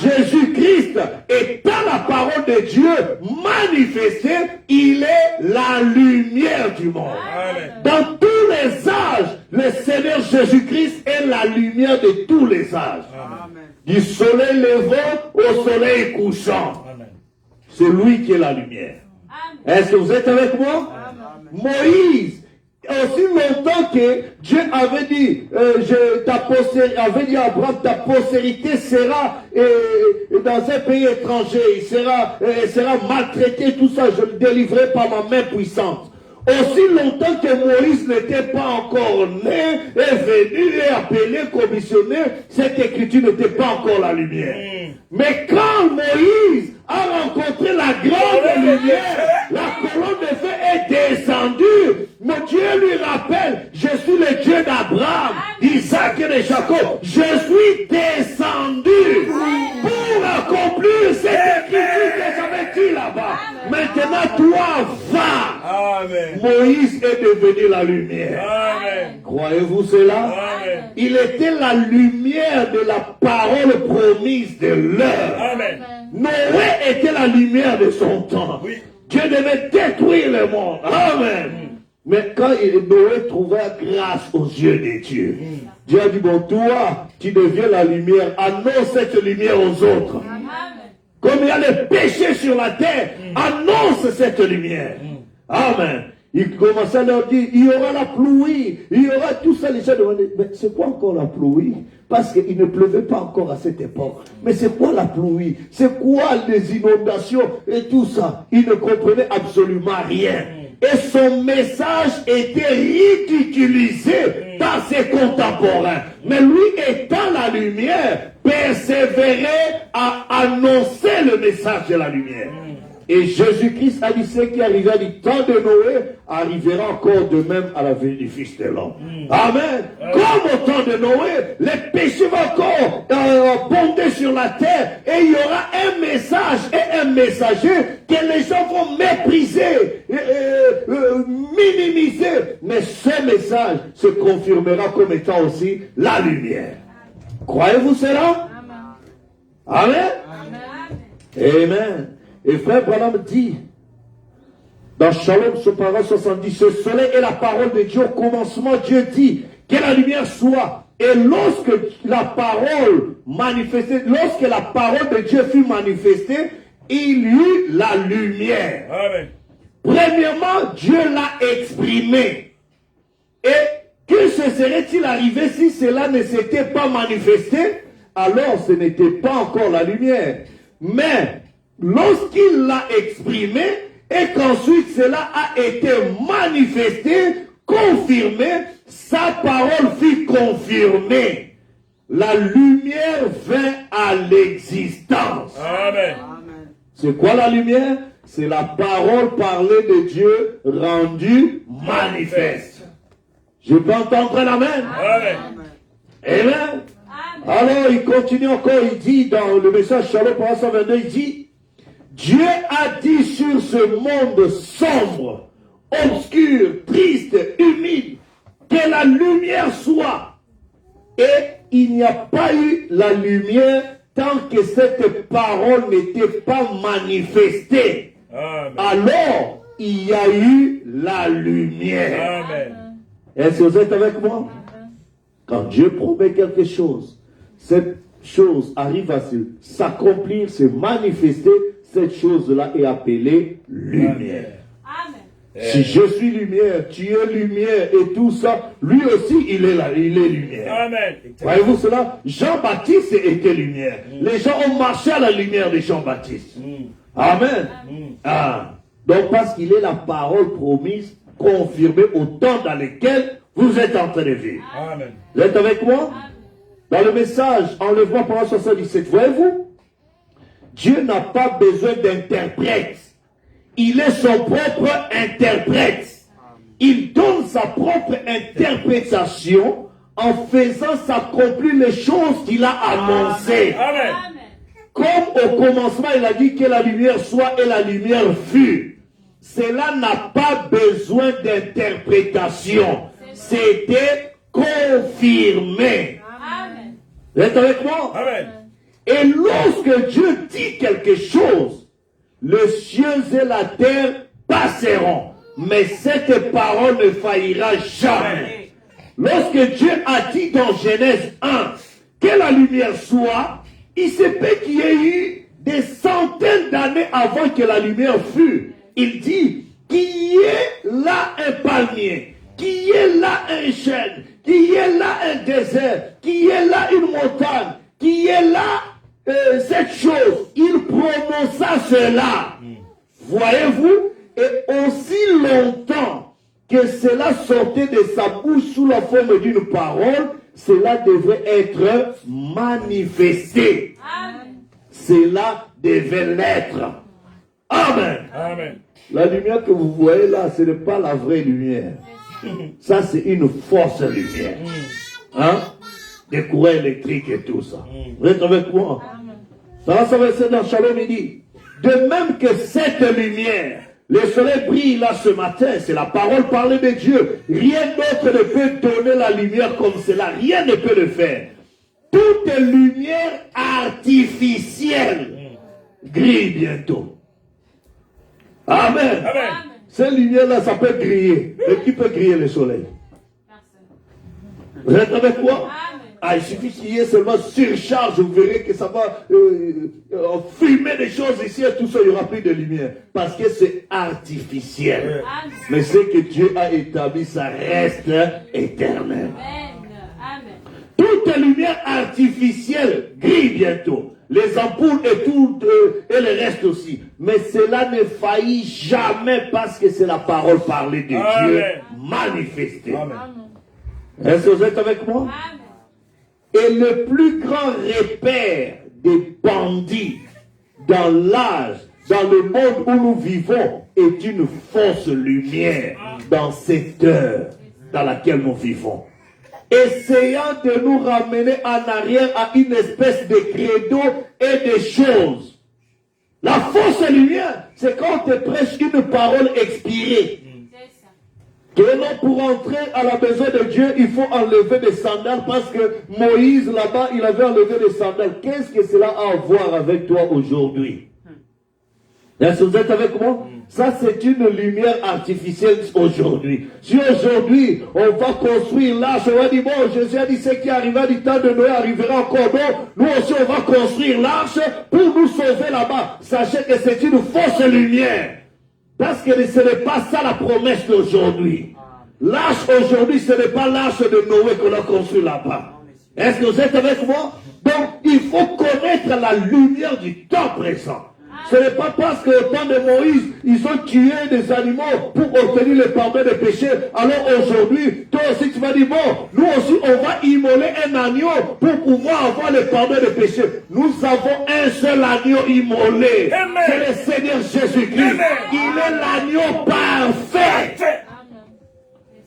Jésus-Christ étant la parole de Dieu manifestée, il est la lumière du monde. Amen. Dans tous les âges, le Seigneur Jésus-Christ est la lumière de tous les âges. Amen. Du soleil levant au soleil couchant. Amen. C'est lui qui est la lumière. Est-ce que vous êtes avec moi? Moïse, aussi longtemps que Dieu avait dit, avait dit à Abraham, ta postérité sera dans un pays étranger, il sera maltraité, tout ça, je le délivrerai par ma main puissante. Aussi longtemps que Moïse n'était pas encore né, est venu et appelé, commissionné, cette écriture n'était pas encore la lumière. Mais quand Moïse a rencontré la grande lumière, la colonne de feu est descendue. Mais Dieu lui rappelle, je suis le Dieu d'Abraham, d'Isaac et de Jacob. Je suis descendu pour accomplir cette écriture que j'avais dit là-bas. Maintenant, toi, va. Amen. Moïse est devenu la lumière. Amen. Croyez-vous cela? Amen. Il était la lumière de la parole promise de l'heure. Amen. Noé était la lumière de son temps. Oui. Dieu devait détruire le monde. Amen. Mais quand Noé trouvait grâce aux yeux de Dieu, Dieu a dit, bon, toi, tu deviens la lumière. Annonce cette lumière aux autres. Comme il y a le péché sur la terre, annonce cette lumière. Amen. Il commençait à leur dire, il y aura la pluie, il y aura tout ça. Les gens demandaient, mais c'est quoi encore la pluie? Parce qu'il ne pleuvait pas encore à cette époque. Mais c'est quoi la pluie? C'est quoi les inondations et tout ça? Ils ne comprenaient absolument rien. Et son message était ridiculisé par ses contemporains. Mais lui étant la lumière, persévérait à annoncer le message de la lumière. Et Jésus-Christ a dit, ce qui arrivera du temps de Noé, arrivera encore de même à la venue du Fils de l'homme. Amen. Comme au temps de Noé, les péchés vont encore ponder sur la terre, et il y aura un message et un messager que les gens vont mépriser, minimiser. Mais ce message se confirmera comme étant aussi la lumière. Croyez-vous cela? Amen. Amen. Et frère Branham dit, dans Shalom, ce parole 70, ce soleil est la parole de Dieu. Au commencement, Dieu dit que la lumière soit. Et lorsque la parole de Dieu fut manifestée, il y eut la lumière. Amen. Premièrement, Dieu l'a exprimé. Et que ce se serait-il arrivé si cela ne s'était pas manifesté? Alors ce n'était pas encore la lumière. Mais lorsqu'il l'a exprimé et qu'ensuite cela a été manifesté, confirmé, sa parole fut confirmée. La lumière vint à l'existence. Amen. C'est quoi la lumière? C'est la parole parlée de Dieu rendue manifeste. Je peux entendre l'amen? Amen. Amen. Alors il continue encore, il dit dans le message Shalom 122, il dit, Dieu a dit sur ce monde sombre, obscur, triste, humide, que la lumière soit. Et il n'y a pas eu la lumière tant que cette parole n'était pas manifestée. Amen. Alors, il y a eu la lumière. Amen. Est-ce que vous êtes avec moi? Quand Dieu promet quelque chose, cette chose arrive à s'accomplir, se manifester, cette chose-là est appelée lumière. Si je suis lumière, tu es lumière et tout ça, lui aussi il est là, il est lumière. Amen. Voyez-vous cela? Jean-Baptiste était lumière. Les gens ont marché à la lumière de Jean-Baptiste. Amen. Ah. Donc parce qu'il est la parole promise, confirmée au temps dans lequel vous êtes en train de vivre. Amen. Vous êtes avec moi? Dans le message, enlèvement par 77, voyez-vous? Dieu n'a pas besoin d'interprète. Il est son propre interprète. Il donne sa propre interprétation en faisant s'accomplir les choses qu'il a annoncées. Amen. Comme au commencement, il a dit que la lumière soit et la lumière fut. Cela n'a pas besoin d'interprétation. C'était confirmé. Amen. Vous êtes avec moi? Amen. Et lorsque Dieu dit quelque chose, les cieux et la terre passeront, mais cette parole ne faillira jamais. Lorsque Dieu a dit dans Genèse 1 que la lumière soit, il se peut qu'il y ait eu des centaines d'années avant que la lumière fût. Il dit qu'il y ait là un palmier, qu'il y ait là un chêne, qu'il y ait là un désert, qu'il y ait là une montagne, qu'il y ait là cette chose. Il prononça cela. Voyez-vous? Et aussi longtemps que cela sortait de sa bouche sous la forme d'une parole, cela devait être manifesté. Amen. Cela devait l'être. Amen. Amen. La lumière que vous voyez là, ce n'est pas la vraie lumière. Ça, c'est une fausse lumière. Hein? Des courants électriques et tout ça. Vous êtes avec moi? Dans ce verset dans Shalom, il dit, de même que cette lumière, le soleil brille là ce matin, c'est la parole parlée de Dieu. Rien d'autre ne peut donner la lumière comme cela. Rien ne peut le faire. Toute lumière artificielle grille bientôt. Amen. Amen. Cette lumière-là, ça peut griller. Mais qui peut griller le soleil? Personne. Vous êtes avec moi? Amen. Ah, il suffit qu'il y ait seulement surcharge, vous verrez que ça va fumer des choses ici et tout ça, il n'y aura plus de lumière. Parce que c'est artificiel. Amen. Mais ce que Dieu a établi, ça reste éternel. Amen. Amen. Toute lumière artificielle grille bientôt. Les ampoules et tout, et le reste aussi. Mais cela ne faillit jamais parce que c'est la parole parlée de Dieu Amen. manifestée. Amen. Est-ce que vous êtes avec moi? Amen. Et le plus grand repère des bandits dans l'âge, dans le monde où nous vivons, est une fausse lumière dans cette heure dans laquelle nous vivons. Essayant de nous ramener en arrière à une espèce de credo et de choses. La fausse lumière, c'est quand on te prêche une parole expirée. C'est ça. Que non, pour entrer à la maison de Dieu, il faut enlever des sandales parce que Moïse, là-bas, il avait enlevé des sandales. Qu'est-ce que cela a à voir avec toi aujourd'hui? Est-ce que vous êtes avec moi? Ça, c'est une lumière artificielle aujourd'hui. Si aujourd'hui, on va construire l'arche, on va dire, bon, Jésus a dit, ce qui arriva du temps de Noé arrivera encore. Non, nous aussi, on va construire l'arche pour nous sauver là-bas. Sachez que c'est une fausse lumière. Parce que ce n'est pas ça la promesse d'aujourd'hui. L'arche aujourd'hui, ce n'est pas l'arche de Noé qu'on a construit là-bas. Est-ce que vous êtes avec moi? Donc, il faut connaître la lumière du temps présent. Ce n'est pas parce qu'au temps de Moïse, ils ont tué des animaux pour obtenir le pardon des péchés. Alors aujourd'hui, toi aussi tu vas dire, bon, nous aussi on va immoler un agneau pour pouvoir avoir le pardon des péchés. Nous avons un seul agneau immolé. C'est le Seigneur Jésus-Christ. Il est l'agneau parfait.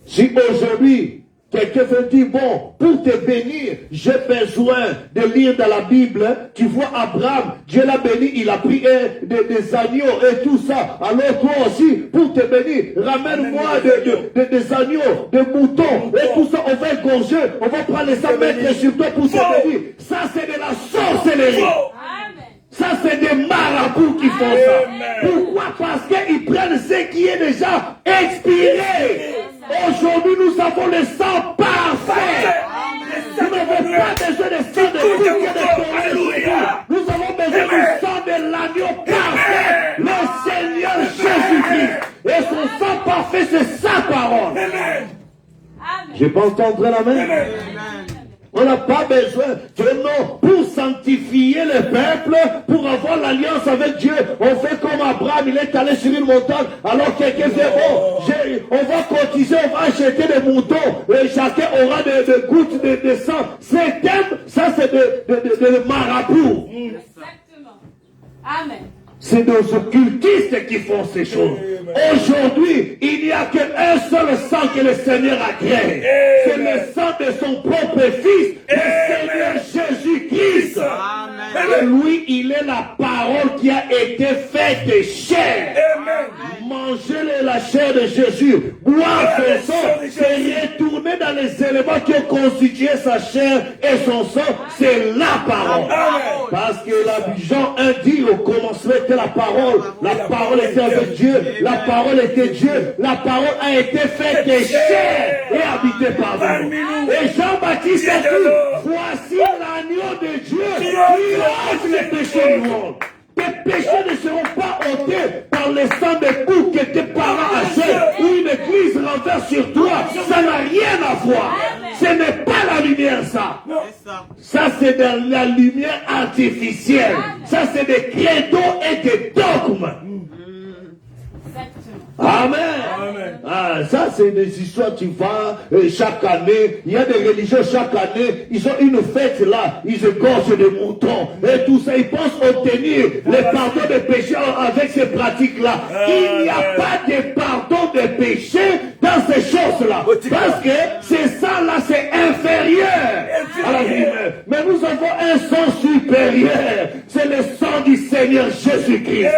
Si aujourd'hui, quelqu'un veut dire, bon, pour te bénir, j'ai besoin de lire dans la Bible. Tu vois Abraham, Dieu l'a béni, il a pris des agneaux et tout ça. Alors toi aussi, pour te bénir, ramène-moi des agneaux, des moutons et tout ça. On va égorger, on va prendre les sang, mettre sur toi pour te bénir. Ça, c'est de la sorcellerie. Ça, c'est des marabouts qui font ça. Pourquoi? Parce qu'ils prennent ce qui est déjà expiré. Aujourd'hui, nous avons le sang parfait. Nous n'avons pas besoin de sang de bouc et de corée. Nous avons besoin du sang de l'agneau parfait, le Seigneur Jésus-Christ. Et son sang parfait, c'est sa parole. Je peux entendre la main? On n'a pas besoin de non pour sanctifier le peuple, pour avoir l'alliance avec Dieu. On fait comme Abraham, il est allé sur une montagne. Alors quelqu'un dit, bon, on va cotiser, on va acheter des moutons, et chacun aura des gouttes de sang. C'est ça c'est de marabouts. Exactement. Amen. C'est nos occultistes qui font ces choses. Aujourd'hui, il n'y a qu'un seul sang que le Seigneur a créé. C'est le sang de son propre Fils, le Seigneur Jésus-Christ. Et lui, il est la parole qui a été faite chair. Manger la chair de Jésus, boire son sang, c'est retourner dans les éléments qui ont constitué sa chair et son sang, c'est la parole. Parce que la Jean 1 dit au commencement était la parole était avec Dieu, la parole était Dieu, la parole a été faite chair et habitée par nous. Et Jean-Baptiste a dit, voici l'agneau de Dieu qui ôte les péchés du monde. Tes péchés ne seront pas ôtés par le sang de bouc que tes parents achètent ou une église renverse sur toi. Ça n'a rien à voir. Ce n'est pas la lumière, ça. Ça, c'est de la lumière artificielle. Ça, c'est des credos et des dogmes. Amen. Ah, ça, c'est des histoires, tu vas chaque année. Il y a des religions chaque année. Ils ont une fête là. Ils égorgent des moutons et tout ça. Ils pensent obtenir le pardon des péchés avec ces pratiques-là. Il n'y a pas de pardon des péchés dans ces choses-là. Parce que c'est ça là, c'est inférieur à la vie. Mais nous avons un sang supérieur. C'est le sang du Seigneur Jésus-Christ.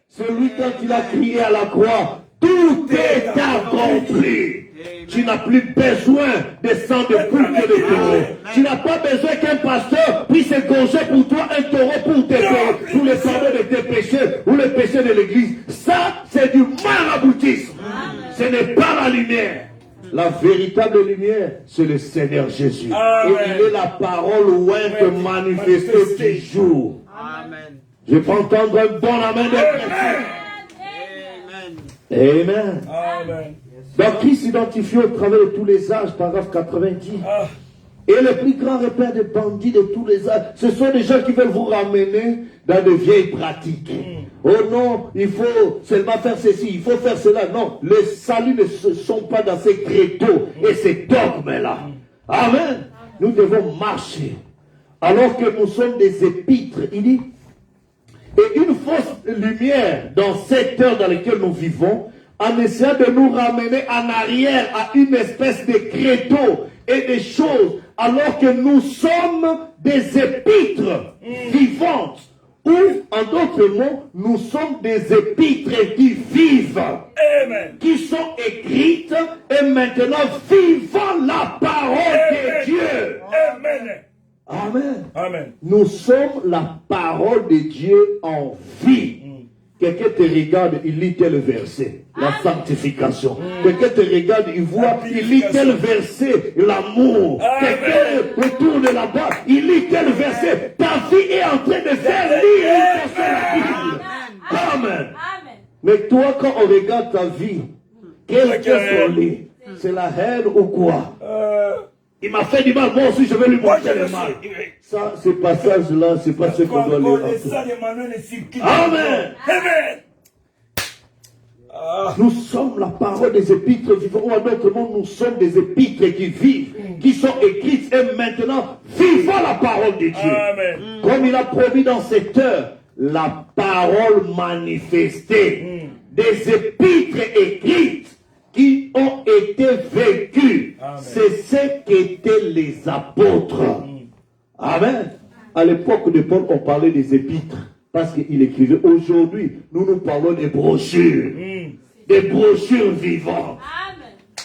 Celui quand il a crié à la croix, tout est accompli. Tu n'as plus besoin de sang de bouc et de taureau. Tu n'as pas besoin qu'un pasteur puisse égorger pour toi un taureau pour le pardon de tes péchés ou les péchés de l'église. Ça, c'est du maraboutisme. Ce n'est pas la lumière. La véritable lumière, c'est le Seigneur Jésus. Et il est la parole ointe manifestée du jour. Amen. Je peux entendre un bon amen de Amen. Amen. Donc, qui s'identifie au travers de tous les âges, paragraphe 90. Et le plus grand repère des bandits de tous les âges, ce sont des gens qui veulent vous ramener dans de vieilles pratiques. Oh non, il faut seulement faire ceci, il faut faire cela. Non, le salut ne sont pas dans ces créneaux et ces dogmes-là. Amen. Nous devons marcher. Alors que nous sommes des épîtres, il dit, et une fausse lumière dans cette heure dans laquelle nous vivons, en essayant de nous ramener en arrière à une espèce de credo et des choses, alors que nous sommes des épîtres vivantes, ou, en d'autres mots, nous sommes des épîtres qui vivent, Amen. Qui sont écrites, et maintenant vivant la parole de Dieu. Amen. Amen. Amen. Nous sommes la parole de Dieu en vie. Quelqu'un te regarde, il lit tel verset, la sanctification. Quelqu'un te regarde, il voit, il lit tel verset, l'amour. Quelqu'un retourne là-bas, il lit tel verset. Ta vie est en train de faire lire la Bible. Amen. Mais toi, quand on regarde ta vie, quel est ton lit? c'est la haine ou quoi? Il m'a fait du mal, moi aussi je vais lui montrer le mal. Ça, ce passage-là, c'est pas ce qu'on doit lire. Amen. Amen. Nous sommes la parole des épîtres vivants. Ou à notre monde, nous sommes des épîtres qui vivent, qui sont écrites et maintenant vivons la parole de Dieu. Amen. Comme il a promis dans cette heure, la parole manifestée, des épîtres écrites qui ont été vécues. C'est ce qu'étaient les apôtres. Amen. À l'époque de Paul, on parlait des épîtres parce qu'il écrivait. Aujourd'hui, nous parlons des brochures. Des brochures vivantes.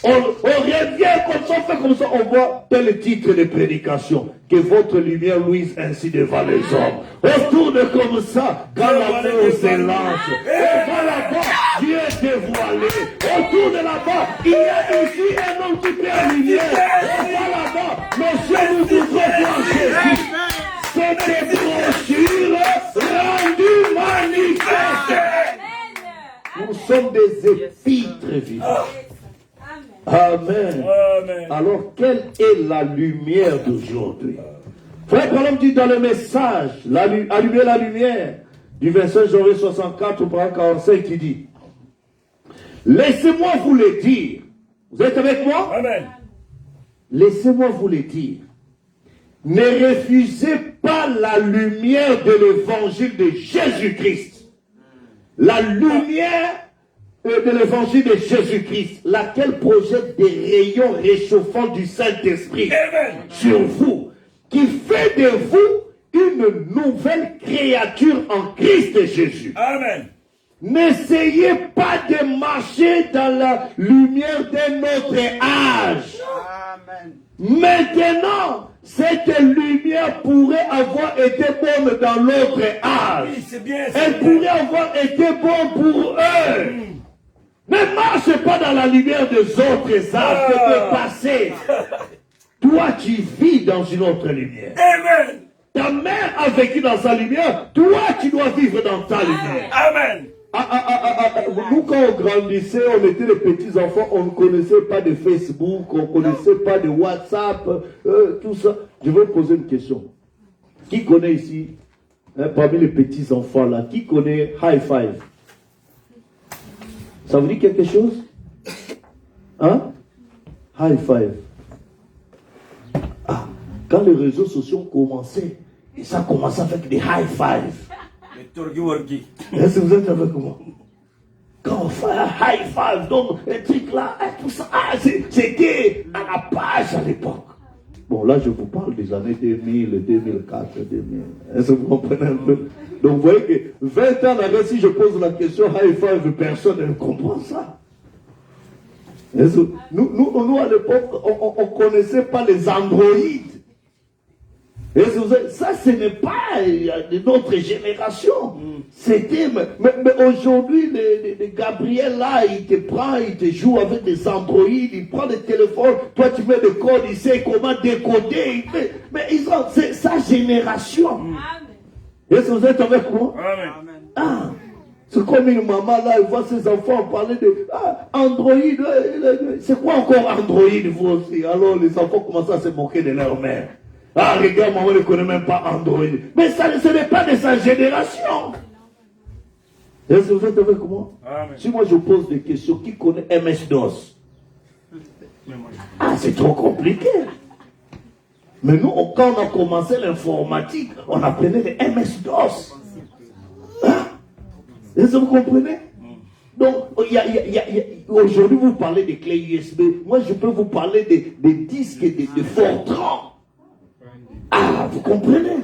On revient comme ça, on fait comme ça, on voit tel titre de prédication. Que votre lumière luise ainsi devant les hommes. On tourne comme ça, quand l'amour s'élance. On va là-bas, Dieu est dévoilé. On tourne là-bas, il y a ici un homme qui fait la lumière. On va là-bas, monsieur nous disons voir Jésus. C'est des brochures rendues manifestes. Nous sommes des épîtres vivants. Amen. Amen. Alors, quelle est la lumière d'aujourd'hui? Frère Branham dit dans le message, allumez la lumière, du verset janvier 64 au 45, qui dit, laissez-moi vous le dire. Vous êtes avec moi? Amen. Laissez-moi vous le dire. Ne refusez pas la lumière de l'évangile de Jésus-Christ. La lumière de l'évangile de Jésus-Christ, laquelle projette des rayons réchauffants du Saint-Esprit sur vous, qui fait de vous une nouvelle créature en Christ Jésus. Amen. N'essayez pas de marcher dans la lumière d'un autre âge. Amen. Maintenant, cette lumière pourrait avoir été bonne dans l'autre âge. Oui, c'est bien. Elle pourrait avoir été bonne pour eux. Ne marche pas dans la lumière des autres âges, de passé. Toi, tu vis dans une autre lumière. Amen. Ta mère a vécu dans sa lumière. Toi, tu dois vivre dans ta lumière. Amen. Nous, quand on grandissait, on était des petits enfants, on ne connaissait pas de Facebook, on ne connaissait pas de WhatsApp, tout ça. Je vais vous poser une question. Qui connaît ici, parmi les petits enfants là, qui connaît High Five? Ça vous dit quelque chose? Hein? High Five. Ah, quand les réseaux sociaux ont commencé, et ça a commencé avec des High Five. Est-ce que vous êtes avec moi? Quand on fait un high five, donc un truc là, tout ça, c'était à la page à l'époque. Bon, là, je vous parle des années 2000, 2004, 2000. Est-ce que vous comprenez un peu? Donc, vous voyez que 20 ans après, si je pose la question high five, personne ne comprend ça. Nous à l'époque, on ne connaissait pas les androïdes. Et ça, ce n'est pas de notre génération. C'était, mais aujourd'hui, les Gabriel là, il te prend, il te joue avec des androïdes, il prend des téléphones, toi tu mets des codes, il sait comment décoder. Mais c'est sa génération. Est-ce que vous êtes avec moi? Amen. Ah, c'est comme une maman là, elle voit ses enfants parler de Android. C'est quoi encore Android, vous aussi? Alors les enfants commencent à se moquer de leur mère. Ah, regarde, maman ne connaît même pas Android. Mais ça, ce n'est pas de sa génération. Est-ce que vous êtes avec moi? Amen. Si moi je pose des questions, qui connaît MS-DOS? Ah, c'est trop compliqué. Mais nous, quand on a commencé l'informatique, on apprenait les MS-DOS. Est-ce que vous comprenez? Donc, aujourd'hui, vous parlez des clés USB. Moi, je peux vous parler des disques de Fortran. Ah, vous comprenez?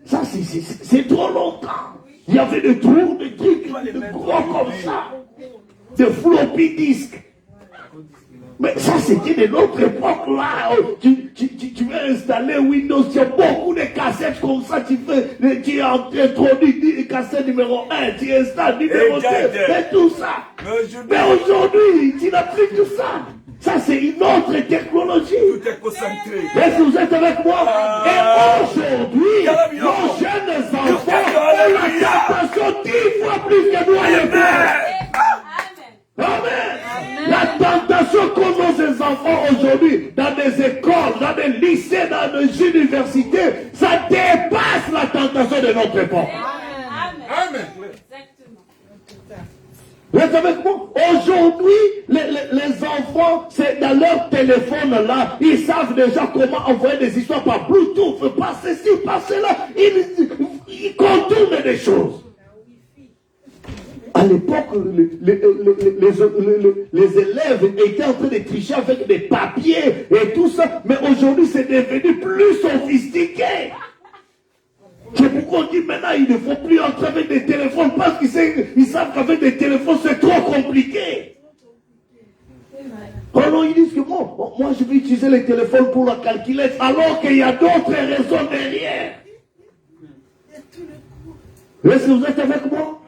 Ça, c'est trop longtemps. Il y avait des trous, des trucs de gros comme ça. Des floppy disques. Mais ça, c'était de notre époque là. Tu veux installer Windows, tu as beaucoup de cassettes comme ça. Tu introduis le cassette numéro 1, tu installes numéro 2, et tout ça. Mais aujourd'hui, tu n'as plus tout ça. Ça, c'est une autre technologie. Tout est concentré. Est-ce que vous êtes avec moi? Et aujourd'hui, nos jeunes enfants ont la tentation 10 fois plus que nous à l'époque. Amen. La tentation qu'ont nos enfants aujourd'hui, dans des écoles, dans des lycées, dans des universités, ça dépasse la tentation de notre époque. Amen. Exactement. Vous êtes avec moi? Aujourd'hui, les enfants, c'est dans leur téléphone là, ils savent déjà comment envoyer des histoires par Bluetooth, par ceci, par cela. Ils contournent des choses. À l'époque, les élèves étaient en train de tricher avec des papiers et tout ça, mais aujourd'hui c'est devenu plus sophistiqué. C'est pourquoi on dit maintenant il ne faut plus entrer avec des téléphones parce qu'ils savent qu'avec des téléphones c'est trop compliqué. Oh non, ils disent que moi je vais utiliser les téléphones pour la calculette alors qu'il y a d'autres raisons derrière. Est-ce que vous êtes avec moi?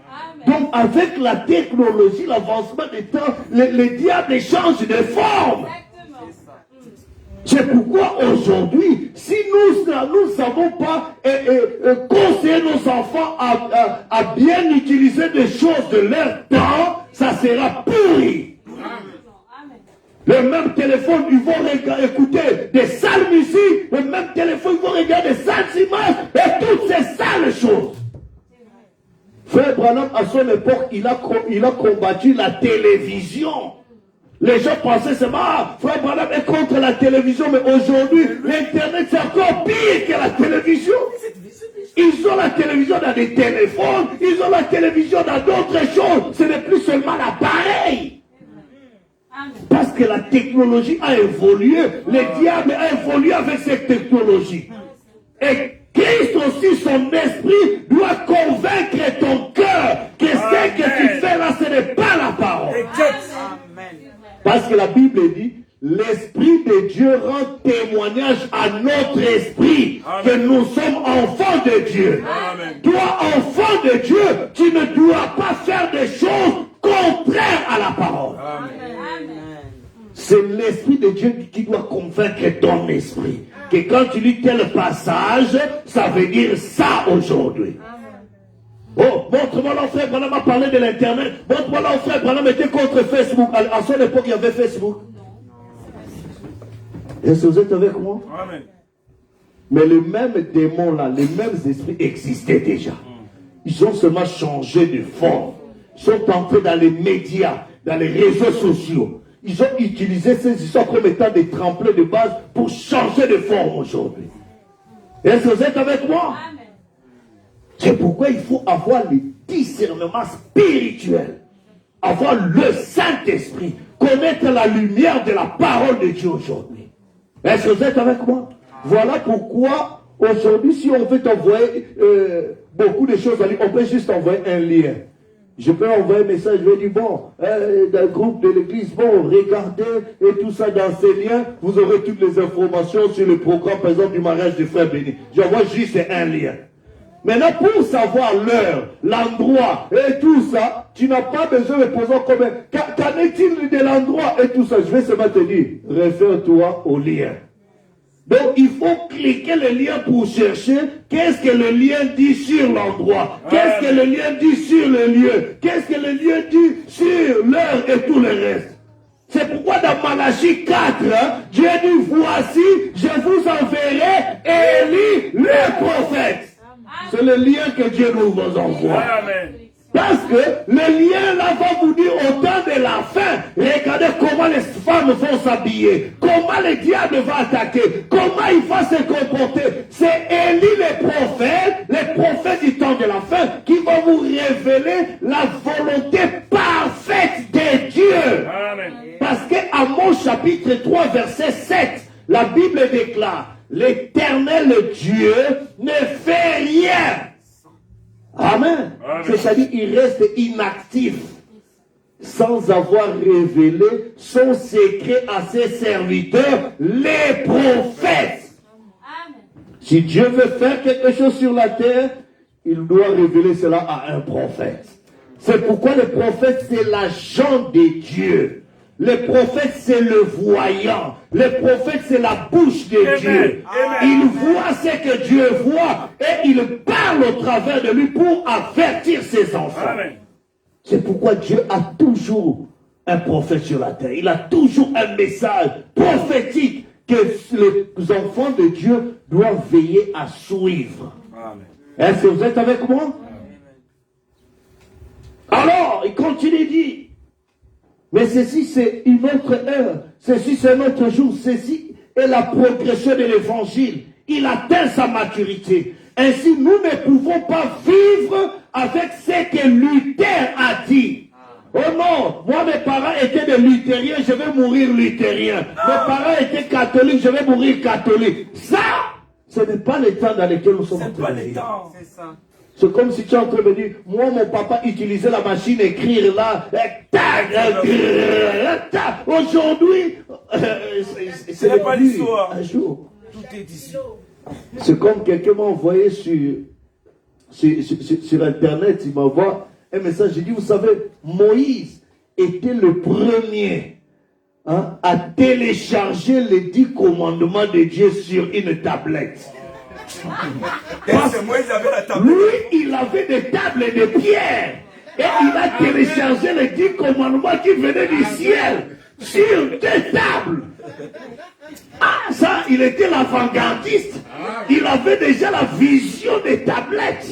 Donc avec la technologie, l'avancement des temps, les diables changent de forme. C'est pourquoi aujourd'hui, si nous ne savons pas conseiller nos enfants à bien utiliser des choses de leur temps, ça sera pourri. Le même téléphone, ils vont écouter des sales musiques, le même téléphone, ils vont regarder des sales images et toutes ces sales choses. Frère Branham, à son époque, il a combattu la télévision. Les gens pensaient seulement, Frère Branham est contre la télévision, mais aujourd'hui, l'Internet c'est encore pire que la télévision. Ils ont la télévision dans des téléphones, ils ont la télévision dans d'autres choses. Ce n'est plus seulement l'appareil. Parce que la technologie a évolué, le diable a évolué avec cette technologie. Et Christ aussi, son esprit, doit convaincre ton cœur que ce que tu fais là, ce n'est pas la parole. Parce que la Bible dit, l'Esprit de Dieu rend témoignage à notre esprit que nous sommes enfants de Dieu. Amen. Toi, enfant de Dieu, tu ne dois pas faire des choses contraires à la parole. C'est l'Esprit de Dieu qui doit convaincre ton esprit que quand tu lis tel passage, ça veut dire ça aujourd'hui. Oh, montre-moi là, frère Branham a parlé de l'Internet. Montre-moi là, frère Branham était contre Facebook. À son époque, il y avait Facebook. Est-ce que vous êtes avec moi? Amen. Mais les mêmes démons là, les mêmes esprits existaient déjà. Ils ont seulement changé de forme. Ils sont entrés dans les médias, dans les réseaux sociaux. Ils ont utilisé ces histoires comme étant des tremplins de base pour changer de forme aujourd'hui. Est-ce que vous êtes avec moi? Amen. C'est pourquoi il faut avoir le discernement spirituel, avoir le Saint-Esprit, connaître la lumière de la parole de Dieu aujourd'hui. Est-ce que vous êtes avec moi? Voilà pourquoi aujourd'hui, si on veut t'envoyer beaucoup de choses, on peut juste envoyer un lien. Je peux envoyer un message, je vais dire, bon, dans le groupe de l'église, bon, regardez, et tout ça dans ces liens, vous aurez toutes les informations sur le programme, par exemple, du mariage de frère Béni. J'envoie juste un lien. Maintenant, pour savoir l'heure, l'endroit et tout ça, tu n'as pas besoin de poser combien. Qu'en est-il de l'endroit et tout ça? Je vais seulement te dire, réfère-toi au lien. Donc, il faut cliquer le lien pour chercher qu'est-ce que le lien dit sur l'endroit, qu'est-ce que le lien dit sur le lieu, qu'est-ce que le lien dit sur l'heure et tout le reste. C'est pourquoi dans Malachie 4, Dieu dit, voici, je vous enverrai Élie le prophète. C'est le lien que Dieu nous envoie. Amen. Parce que le lien là va vous dire au temps de la fin, regardez comment les femmes vont s'habiller, comment le diable va attaquer, comment il va se comporter. C'est Élie le prophète du temps de la fin, qui va vous révéler la volonté parfaite de Dieu. Amen. Parce qu'Amon chapitre 3 verset 7, la Bible déclare, l'Éternel Dieu ne fait rien. Amen. C'est-à-dire il reste inactif sans avoir révélé son secret à ses serviteurs, les prophètes. Amen. Si Dieu veut faire quelque chose sur la terre, il doit révéler cela à un prophète. C'est pourquoi le prophète, c'est l'agent de Dieu. Le prophète, c'est le voyant. Le prophète, c'est la bouche de Dieu. Il voit ce que Dieu voit et il parle au travers de lui pour avertir ses enfants. Amen. C'est pourquoi Dieu a toujours un prophète sur la terre. Il a toujours un message prophétique que les enfants de Dieu doivent veiller à suivre. Amen. Est-ce que vous êtes avec moi? Alors, il continue, il dit, mais ceci c'est une autre heure, ceci c'est un autre jour, ceci est la progression de l'évangile. Il atteint sa maturité. Ainsi, nous ne pouvons pas vivre avec ce que Luther a dit. Oh non, moi mes parents étaient des luthériens, je vais mourir luthérien. Mes parents étaient catholiques, je vais mourir catholique. Ça, ce n'est pas le temps dans lequel nous sommes en train de vivre. C'est ça. C'est comme si tu es en train de me dire, moi mon papa utilisait la machine à écrire là. Aujourd'hui, Ce n'est pas devenu l'histoire. un jour. Tout est ici. C'est comme quelqu'un m'a envoyé sur Internet, il m'envoie un message, il dit, vous savez, Moïse était le premier à télécharger les 10 commandements de Dieu sur une tablette. Et c'est moi, il avait la table. Lui, il avait des tables de pierre. Et il a téléchargé les 10 commandements qui venaient du ciel sur 2 tables. Ah, ça, il était l'avant-gardiste. Il avait déjà la vision des tablettes.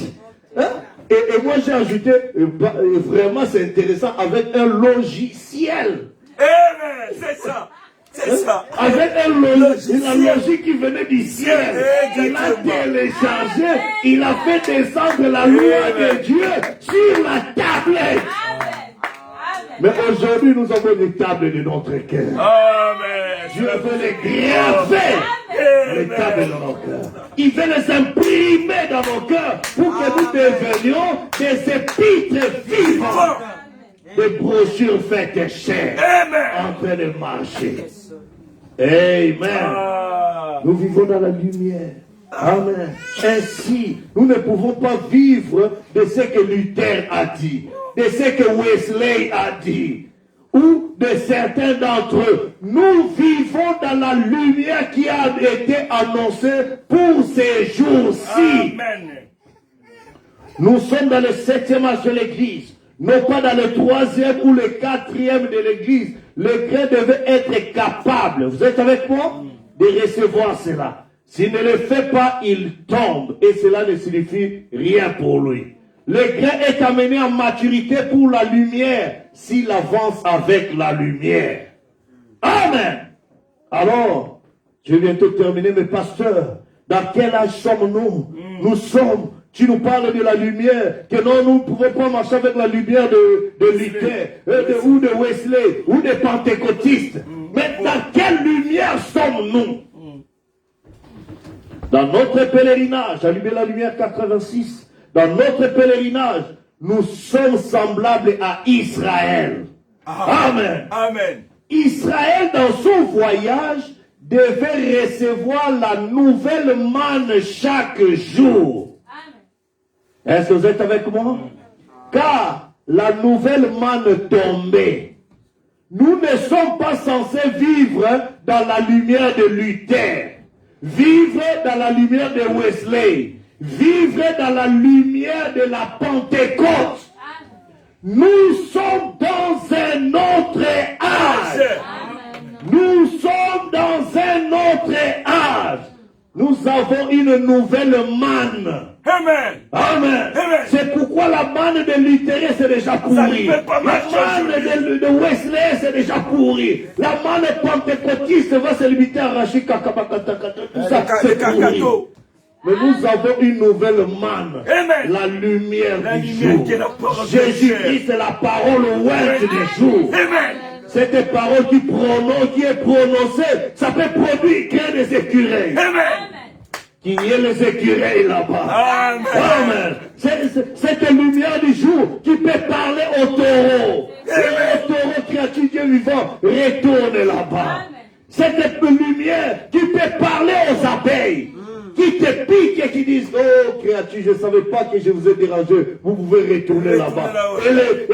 Hein? Et moi, j'ai ajouté, vraiment, c'est intéressant, avec un logiciel. Amen, c'est ça. C'est ça. Avec une logique qui venait du ciel. Il a téléchargé, il a fait descendre la loi de Dieu sur la tablette. Mais aujourd'hui, nous avons une table de notre cœur. Amen. Dieu veut les graver, les tables dans nos cœurs. Il veut les imprimer dans nos cœurs pour que nous devenions des épîtres vivantes. Des brochures faites chères en train de marcher. Amen. Nous vivons dans la lumière. Amen. Ainsi, nous ne pouvons pas vivre de ce que Luther a dit, de ce que Wesley a dit, ou de certains d'entre eux. Nous vivons dans la lumière qui a été annoncée pour ces jours-ci. Nous sommes dans le 7e âge de l'Église, non pas dans le 3e ou le 4e de l'Église. Le grec devait être capable, vous êtes avec moi, de recevoir cela. S'il ne le fait pas, il tombe. Et cela ne signifie rien pour lui. Le grec est amené en maturité pour la lumière s'il avance avec la lumière. Amen. Alors, je vais bientôt terminer, mes pasteurs. Dans quel âge sommes-nous? Nous sommes, tu nous parles de la lumière, que non, nous ne pouvons pas marcher avec la lumière de Luther, ou de Wesley, ou des pentecôtistes. Mais dans quelle lumière sommes-nous? Dans notre pèlerinage, allumez la lumière 86, dans notre pèlerinage, nous sommes semblables à Israël. Amen. Amen. Israël, dans son voyage, devait recevoir la nouvelle manne chaque jour. Est-ce que vous êtes avec moi? Car la nouvelle manne tombait. Nous ne sommes pas censés vivre dans la lumière de Luther. Vivre dans la lumière de Wesley. Vivre dans la lumière de la Pentecôte. Nous sommes dans un autre âge. Nous sommes dans un autre âge. Nous avons une nouvelle manne. Amen. Amen. Amen. C'est pourquoi la manne de Luther c'est déjà pourri. La manne de Wesley c'est déjà pourri. La manne pentecôtiste va se limiter à arracher tout ça c'est pourri. Mais nous avons une nouvelle manne. Amen. La lumière La du lumière jour. qui est la parole de Jésus-Christ c'est la parole ouverte du jour. Amen. Cette parole qui est prononcée, ça peut produire créer des écureuils. Amen. Qu'il y ait les écureuils là-bas. Amen. Amen. Cette lumière du jour qui peut parler au taureau. Et le taureau, créature Dieu vivant, retourne là-bas. Cette lumière qui peut parler aux abeilles. Qui te piquent et qui disent, oh créature, je ne savais pas que je vous ai dérangé. Vous pouvez retourner là-bas.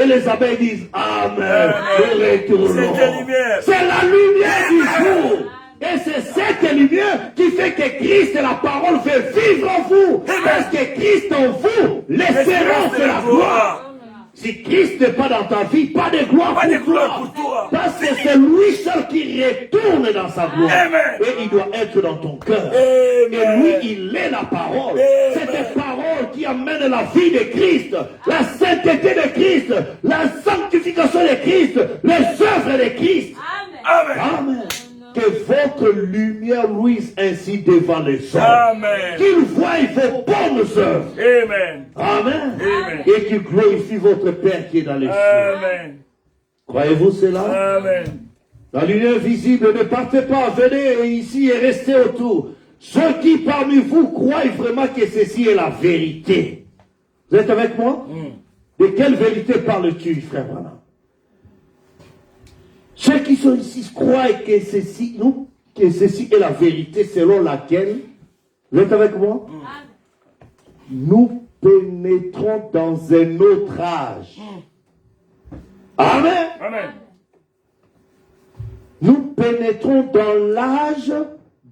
Et les abeilles disent, Amen. Nous retournons. C'est la lumière du jour. Et c'est cette lumière qui fait que Christ et la parole fait vivre en vous. Parce que Christ en vous, l'espérance de la gloire. Si Christ n'est pas dans ta vie, pas de gloire Pas de pour gloire toi. pour toi. Parce que c'est lui seul qui retourne dans sa gloire. Amen. Et il doit être dans ton cœur. Amen. Et lui, il est la parole. C'est des paroles qui amènent la vie de Christ, la sainteté de Christ, la sanctification de Christ, les œuvres de Christ. Amen. Amen. Amen. Que votre lumière luise ainsi devant les hommes. Amen. Qu'ils voient vos bonnes œuvres. Amen. Amen. Amen. Et qu'ils glorifient votre Père qui est dans les cieux. Amen. Croyez-vous cela? Amen. La lumière visible, ne partez pas, venez ici et restez autour. Ceux qui parmi vous croient vraiment que ceci est la vérité. Vous êtes avec moi? De quelle vérité parles-tu, frère Branham? Ceux qui sont ici croient que ceci est la vérité selon laquelle, vous êtes avec moi? Nous pénétrons dans un autre âge. Amen. Amen. Nous pénétrons dans l'âge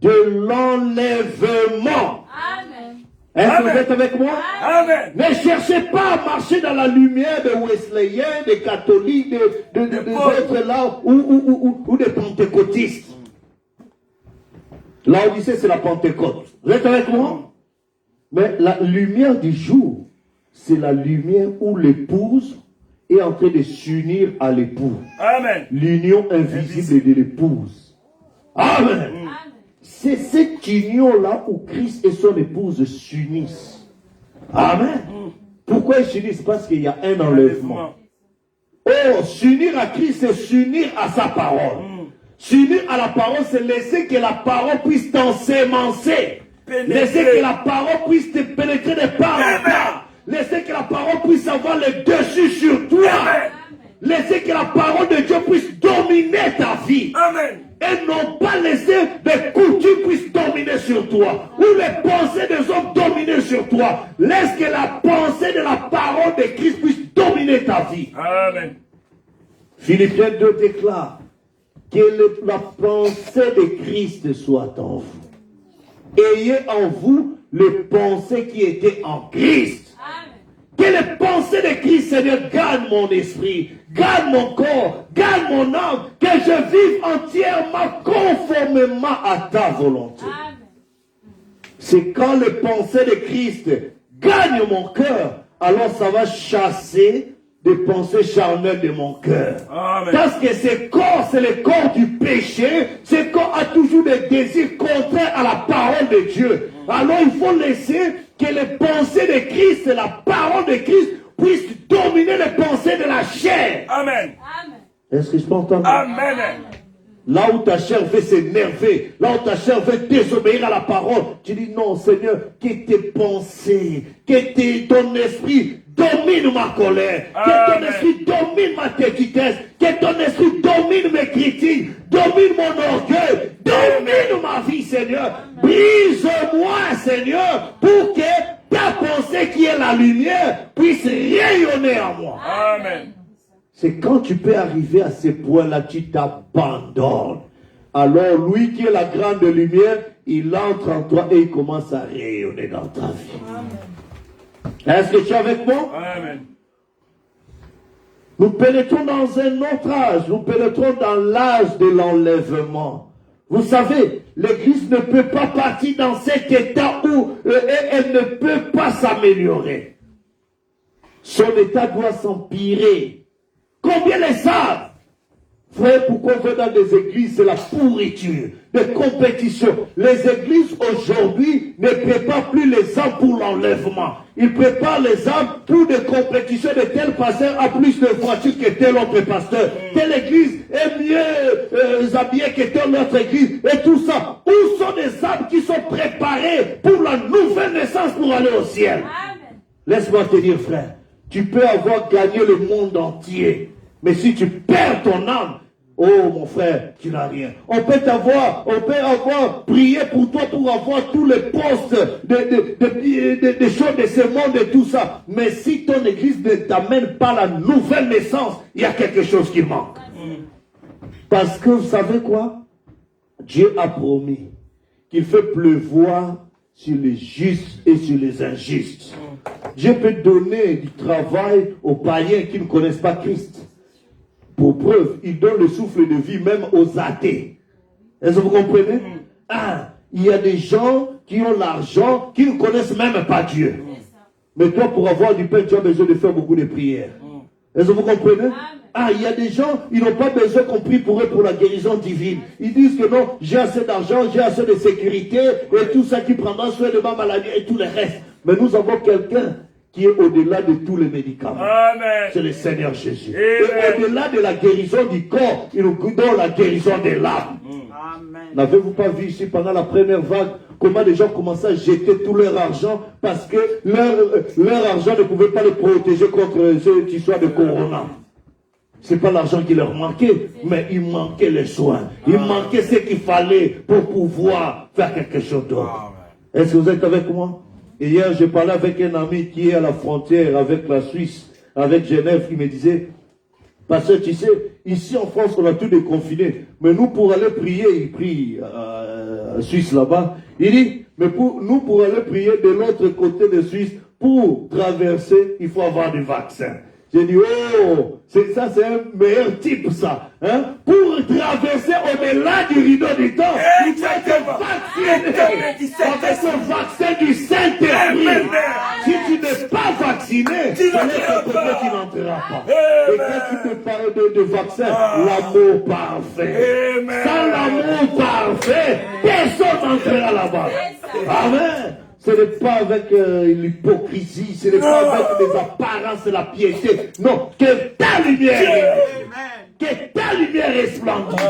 de l'enlèvement. Amen. Est-ce que Amen. vous êtes avec moi? Amen. Ne cherchez pas à marcher dans la lumière des Wesleyens, des catholiques, des autres là, ou des pentecôtistes. L'Odyssée, c'est la Pentecôte. Vous êtes avec moi? Mais la lumière du jour, c'est la lumière où l'épouse est en train de s'unir à l'époux. Amen. L'union invisible de l'épouse. Amen. Amen. C'est cette union-là où Christ et son épouse s'unissent. Amen. Pourquoi ils s'unissent? Parce qu'il y a un enlèvement. Oh, s'unir à Christ, c'est s'unir à sa parole. S'unir à la parole, c'est laisser que la parole puisse t'ensemencer. Laisser que la parole puisse te pénétrer de part en part. Laissez que la parole puisse avoir le dessus sur toi. Amen. Laissez que la parole de Dieu puisse dominer ta vie. Amen. Et non pas laisser des coutumes puissent dominer sur toi. Ou les pensées des hommes dominer sur toi. Laisse que la pensée de la parole de Christ puisse dominer ta vie. Amen. Philippiens 2 déclare que la pensée de Christ soit en vous. Ayez en vous les pensées qui étaient en Christ. Amen. Que les pensées de Christ, Seigneur, gagnent mon esprit, gagnent mon corps, gagnent mon âme, que je vive entièrement conformément à ta volonté. Amen. C'est quand les pensées de Christ gagnent mon cœur, alors ça va chasser des pensées charnelles de mon cœur. Amen. Parce que ce corps, c'est le corps du péché. Ce corps a toujours des désirs contraires à la parole de Dieu. Alors il faut laisser que les pensées de Christ et la parole de Christ puissent dominer les pensées de la chair. Amen. Amen. Est-ce que je peux entendre? Amen. Là où ta chair veut s'énerver, là où ta chair veut désobéir à la parole, tu dis non, Seigneur, que tes pensées, que ton esprit domine ma colère, que ton Amen. esprit domine ma têtitesse, que ton esprit domine mes critiques, domine mon orgueil, domine ma vie, Seigneur. Brise-moi, Seigneur, pour que ta pensée qui est la lumière puisse rayonner en moi. Amen. C'est quand tu peux arriver à ce point-là, tu t'abandonnes. Alors lui qui est la grande lumière, il entre en toi et il commence à rayonner dans ta vie. Est-ce que tu es avec moi? Amen. Nous pénétrons dans un autre âge. Nous pénétrons dans l'âge de l'enlèvement. Vous savez, l'Église ne peut pas partir dans cet état où elle ne peut pas s'améliorer. Son état doit s'empirer. Combien les savent? Frère, pourquoi on va dans des églises, c'est la pourriture, des compétitions. Les églises aujourd'hui ne préparent plus les âmes pour l'enlèvement. Ils préparent les âmes pour des compétitions de tel pasteur a plus de voitures que tel autre pasteur. Telle église est mieux habillée que telle autre église. Et tout ça. Où sont des âmes qui sont préparées pour la nouvelle naissance pour aller au ciel? Amen. Laisse-moi te dire, frère, tu peux avoir gagné le monde entier, mais si tu perds ton âme, oh mon frère, tu n'as rien. On peut avoir prié pour toi pour avoir tous les postes de choses de ce monde et tout ça. Mais si ton église ne t'amène pas la nouvelle naissance, il y a quelque chose qui manque. Parce que vous savez quoi? Dieu a promis qu'il fait pleuvoir sur les justes et sur les injustes. Dieu peut donner du travail aux païens qui ne connaissent pas Christ. Pour preuve, il donne le souffle de vie même aux athées. Est-ce que vous comprenez? Il y a des gens qui ont l'argent, qui ne connaissent même pas Dieu. Mais toi, pour avoir du pain, tu as besoin de faire beaucoup de prières. Est-ce que vous comprenez? Il y a des gens, ils n'ont pas besoin qu'on prie pour eux pour la guérison divine. Ils disent que non, j'ai assez d'argent, j'ai assez de sécurité, et tout ça qui prendra soin de ma maladie et tout le reste. Mais nous avons quelqu'un qui est au-delà de tous les médicaments. C'est le Seigneur Jésus. Et au-delà de la guérison du corps, il nous donne la guérison de l'âme. N'avez-vous pas vu ici pendant la première vague comment les gens commençaient à jeter tout leur argent parce que leur argent ne pouvait pas les protéger contre cette histoire de corona? Ce n'est pas l'argent qui leur manquait, mais il manquait les soins. Il manquait ce qu'il fallait pour pouvoir faire quelque chose d'autre. Est-ce que vous êtes avec moi? Hier, j'ai parlé avec un ami qui est à la frontière avec la Suisse, avec Genève, qui me disait, parce que tu sais, ici en France, on a tout déconfiné. Mais nous, pour aller prier, il prie en Suisse là-bas. Il dit, mais nous, pour aller prier de l'autre côté de Suisse, pour traverser, il faut avoir du vaccin. J'ai dit, oh, c'est un meilleur type, ça. Hein? Pour traverser au-delà du rideau du temps, il faut être vacciné avec le vaccin du Saint-Esprit. Si tu n'es pas vacciné, tu n'entreras pas. Et quand tu te parles de vaccin, l'amour parfait. Sans l'amour parfait, personne n'entrera là-bas. Amen. Ce n'est pas avec l'hypocrisie, ce n'est pas avec les apparences et la piété. Non, que ta lumière, resplendisse.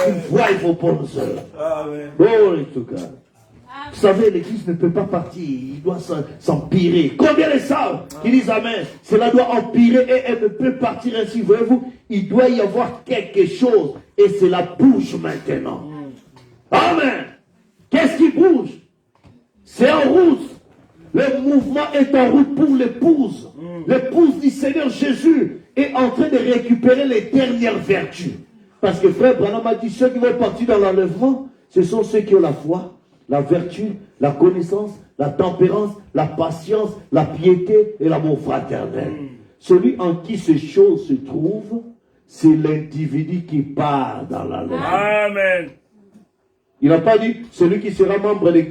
Il voit vos bonnes œuvres. Glory to God. Vous savez, l'Église ne peut pas partir, il doit s'empirer. Combien les savent qui disent Amen? Cela doit empirer et elle ne peut partir ainsi. Voyez-vous, il doit y avoir quelque chose et cela bouge maintenant. Amen. Qu'est-ce qui bouge? C'est en route. Le mouvement est en route pour l'épouse. L'épouse du Seigneur Jésus est en train de récupérer les dernières vertus. Parce que frère Branham a dit, ceux qui vont partir dans l'enlèvement, ce sont ceux qui ont la foi, la vertu, la connaissance, la tempérance, la patience, la piété et l'amour fraternel. Celui en qui ces choses se trouvent, c'est l'individu qui part dans l'enlèvement. Amen. Il n'a pas dit celui qui sera membre de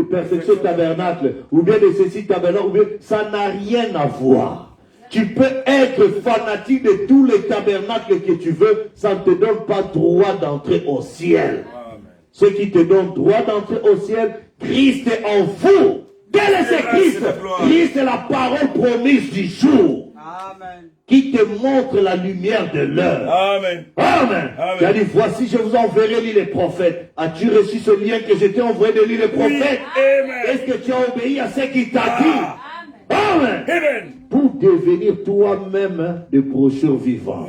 Perfection Tabernacle, ou bien de ceci Tabernacle, ou bien ça n'a rien à voir. Tu peux être fanatique de tous les tabernacles que tu veux, ça ne te donne pas droit d'entrer au ciel. Ce qui te donne droit d'entrer au ciel, Christ est en vous. Quel est ce Christ? Christ est la parole promise du jour. Amen. Qui te montre la lumière de l'heure. Amen. Amen. Il a dit, voici, je vous enverrai lire les prophètes. As-tu reçu ce lien que je t'ai envoyé de lire les prophètes? Oui. Est-ce que tu as obéi à ce qu'il t'a dit? Amen. Amen. Pour devenir toi-même des brochures vivantes,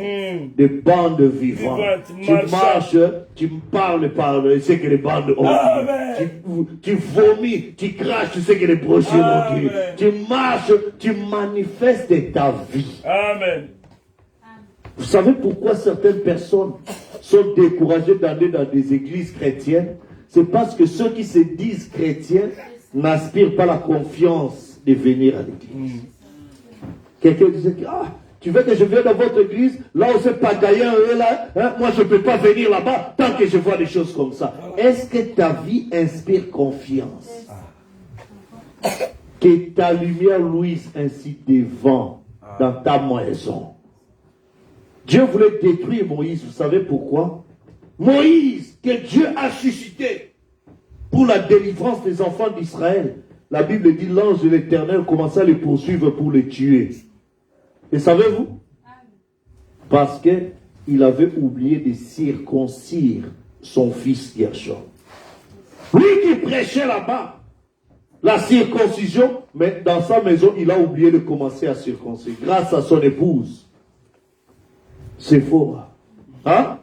des bandes vivantes. Tu marches, tu me parles par ce que les bandes ont dit. Tu vomis, tu craches ce que les brochures ont dit. Tu marches, tu manifestes ta vie. Amen. Vous savez pourquoi certaines personnes sont découragées d'aller dans des églises chrétiennes? C'est parce que ceux qui se disent chrétiens n'aspirent pas la confiance de venir à l'église. Quelqu'un disait, tu veux que je vienne dans votre église, là où c'est pagayen, là, moi je ne peux pas venir là-bas tant que je vois des choses comme ça. Est-ce que ta vie inspire confiance? Que ta lumière luise ainsi devant dans ta maison. Dieu voulait détruire Moïse, vous savez pourquoi? Moïse, que Dieu a suscité pour la délivrance des enfants d'Israël. La Bible dit, l'ange de l'Éternel commença à les poursuivre pour les tuer. Et savez-vous? Parce qu'il avait oublié de circoncire son fils Gershom. Lui qui prêchait là-bas, la circoncision, mais dans sa maison, il a oublié de commencer à circoncire. Grâce à son épouse. C'est faux. Hein?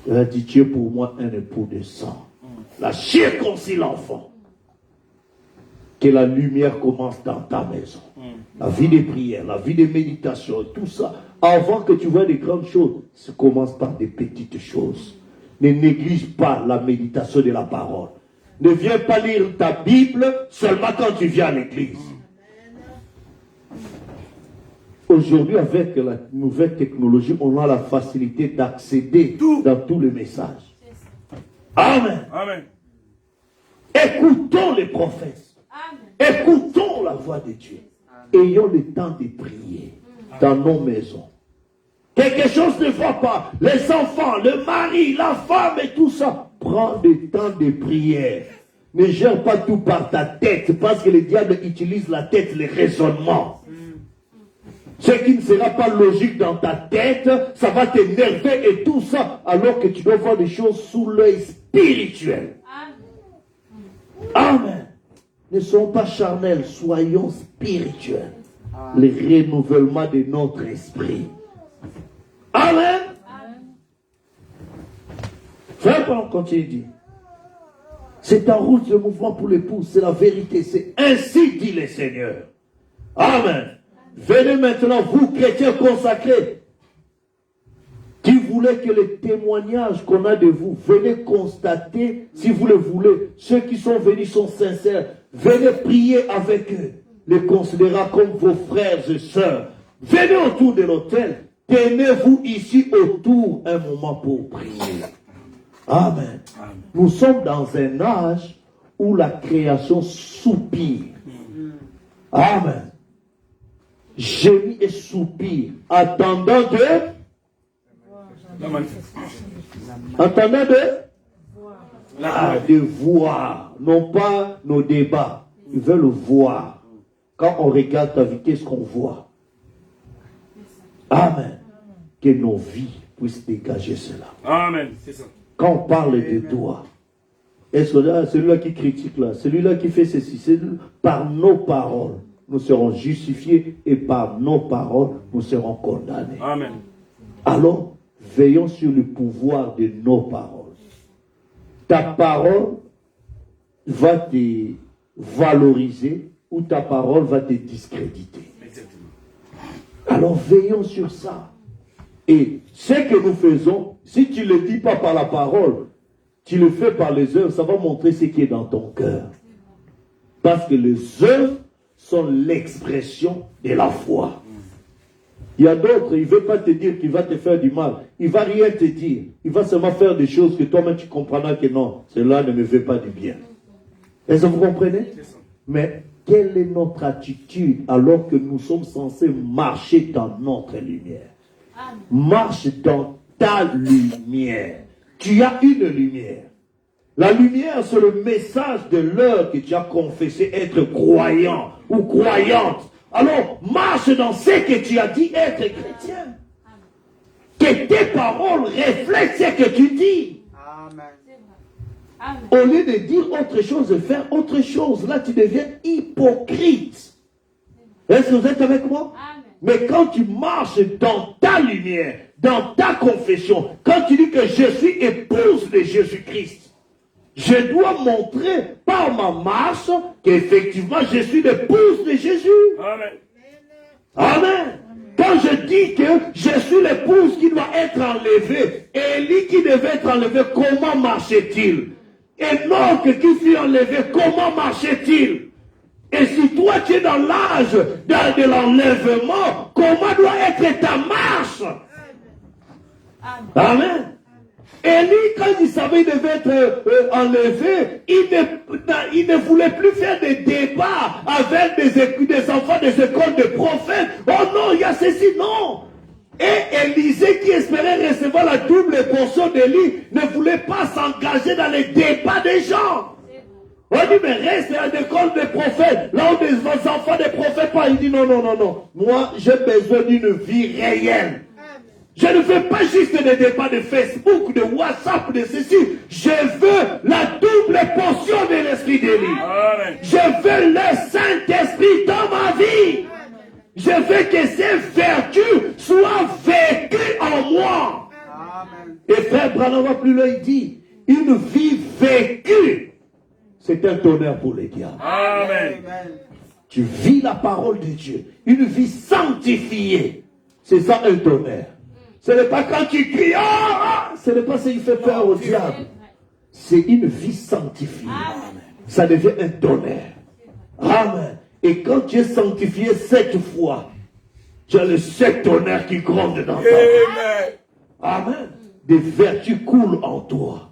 Il a dit, Dieu pour moi un époux de sang. La circoncis l'enfant. Que la lumière commence dans ta maison. La vie de prière, la vie de méditation, tout ça. Avant que tu vois des grandes choses, ça commence par des petites choses. Ne néglige pas la méditation de la parole. Ne viens pas lire ta Bible seulement quand tu viens à l'église. Aujourd'hui, avec la nouvelle technologie, on a la facilité d'accéder dans tous les messages. Amen. Amen. Écoutons les prophètes. Amen. Écoutons la voix de Dieu. Ayons le temps de prier dans nos maisons. Quelque chose ne va pas. Les enfants, le mari, la femme et tout ça. Prends du temps de prière. Ne gère pas tout par ta tête parce que le diable utilise la tête, les raisonnements. Ce qui ne sera pas logique dans ta tête, ça va t'énerver et tout ça, alors que tu dois voir des choses sous l'œil spirituel. Amen. Ne soyons pas charnels, soyons spirituels. Le renouvellement de notre esprit. Amen. Frère, on continue de dire. C'est un route de mouvement pour l'épouse, c'est la vérité, c'est ainsi dit le Seigneur. Amen. Venez maintenant, vous chrétiens consacrés, qui voulez que les témoignages qu'on a de vous, venez constater, si vous le voulez, ceux qui sont venus sont sincères, venez prier avec eux, les considérant comme vos frères et sœurs. Venez autour de l'autel, tenez-vous ici autour un moment pour prier. Amen. Nous sommes dans un âge où la création soupire. Amen. Gémit et soupire, attendant de voir, non pas nos débats. Ils veulent voir. Quand on regarde ta vie, qu'est-ce qu'on voit? Amen. Que nos vies puissent dégager cela. Amen. C'est ça. Quand on parle de toi, est-ce que là, celui-là qui critique là, celui-là qui fait ceci, par nos paroles, nous serons justifiés et par nos paroles, nous serons condamnés. Amen. Alors, veillons sur le pouvoir de nos paroles. Ta parole va te valoriser ou ta parole va te discréditer. Exactement. Alors, veillons sur ça. Et ce que nous faisons, si tu ne le dis pas par la parole, tu le fais par les œuvres, ça va montrer ce qui est dans ton cœur. Parce que les œuvres sont l'expression de la foi. Il y a d'autres, il ne veut pas te dire qu'il va te faire du mal. Il ne va rien te dire. Il va seulement faire des choses que toi-même tu comprendras que non, cela ne me veut pas du bien. Est-ce que vous comprenez? Mais quelle est notre attitude alors que nous sommes censés marcher dans notre lumière? Marche dans ta lumière. Tu as une lumière. La lumière, c'est le message de l'heure que tu as confessé être croyant ou croyante. Alors, marche dans ce que tu as dit être chrétien. Que tes paroles reflètent ce que tu dis. Amen. Au lieu de dire autre chose, de faire autre chose, là tu deviens hypocrite. Est-ce que vous êtes avec moi? Amen. Mais quand tu marches dans ta lumière, dans ta confession, quand tu dis que je suis épouse de Jésus-Christ, je dois montrer par ma marche qu'effectivement je suis l'épouse de Jésus. Amen. Amen. Quand je dis que je suis l'épouse qui doit être enlevée, Élie qui devait être enlevé, comment marchait-il? Enoch qui fut enlevé, comment marchait-il? Et si toi tu es dans l'âge de l'enlèvement, comment doit être ta marche? Amen. Élie, quand il savait qu'il devait être enlevé, il ne voulait plus faire des débats avec des enfants des écoles de prophètes. Oh non, il y a ceci, non. Et Élisée, qui espérait recevoir la double portion d'Élie, ne voulait pas s'engager dans les débats des gens. On dit, mais reste à l'école des prophètes, là où des enfants des prophètes parlent. Il dit, non, non, non, non. Moi, j'ai besoin d'une vie réelle. Je ne veux pas juste des débats de Facebook, de WhatsApp, de ceci. Je veux la double portion de l'esprit d'Élie. Je veux le Saint-Esprit dans ma vie. Je veux que ces vertus soient vécues en moi. Amen. Et frère Branham va plus loin, il dit, une vie vécue, c'est un tonnerre pour les diables. Amen. Tu vis la parole de Dieu. Une vie sanctifiée, c'est ça un tonnerre. Ce n'est pas quand tu cries, ce n'est pas ce qui fait peur au diable. C'est une vie sanctifiée. Ça devient un tonnerre. Amen. Et quand tu es sanctifié 7 fois, tu as le 7 tonnerres qui gronde dans ta vie. Amen. Des vertus coulent en toi.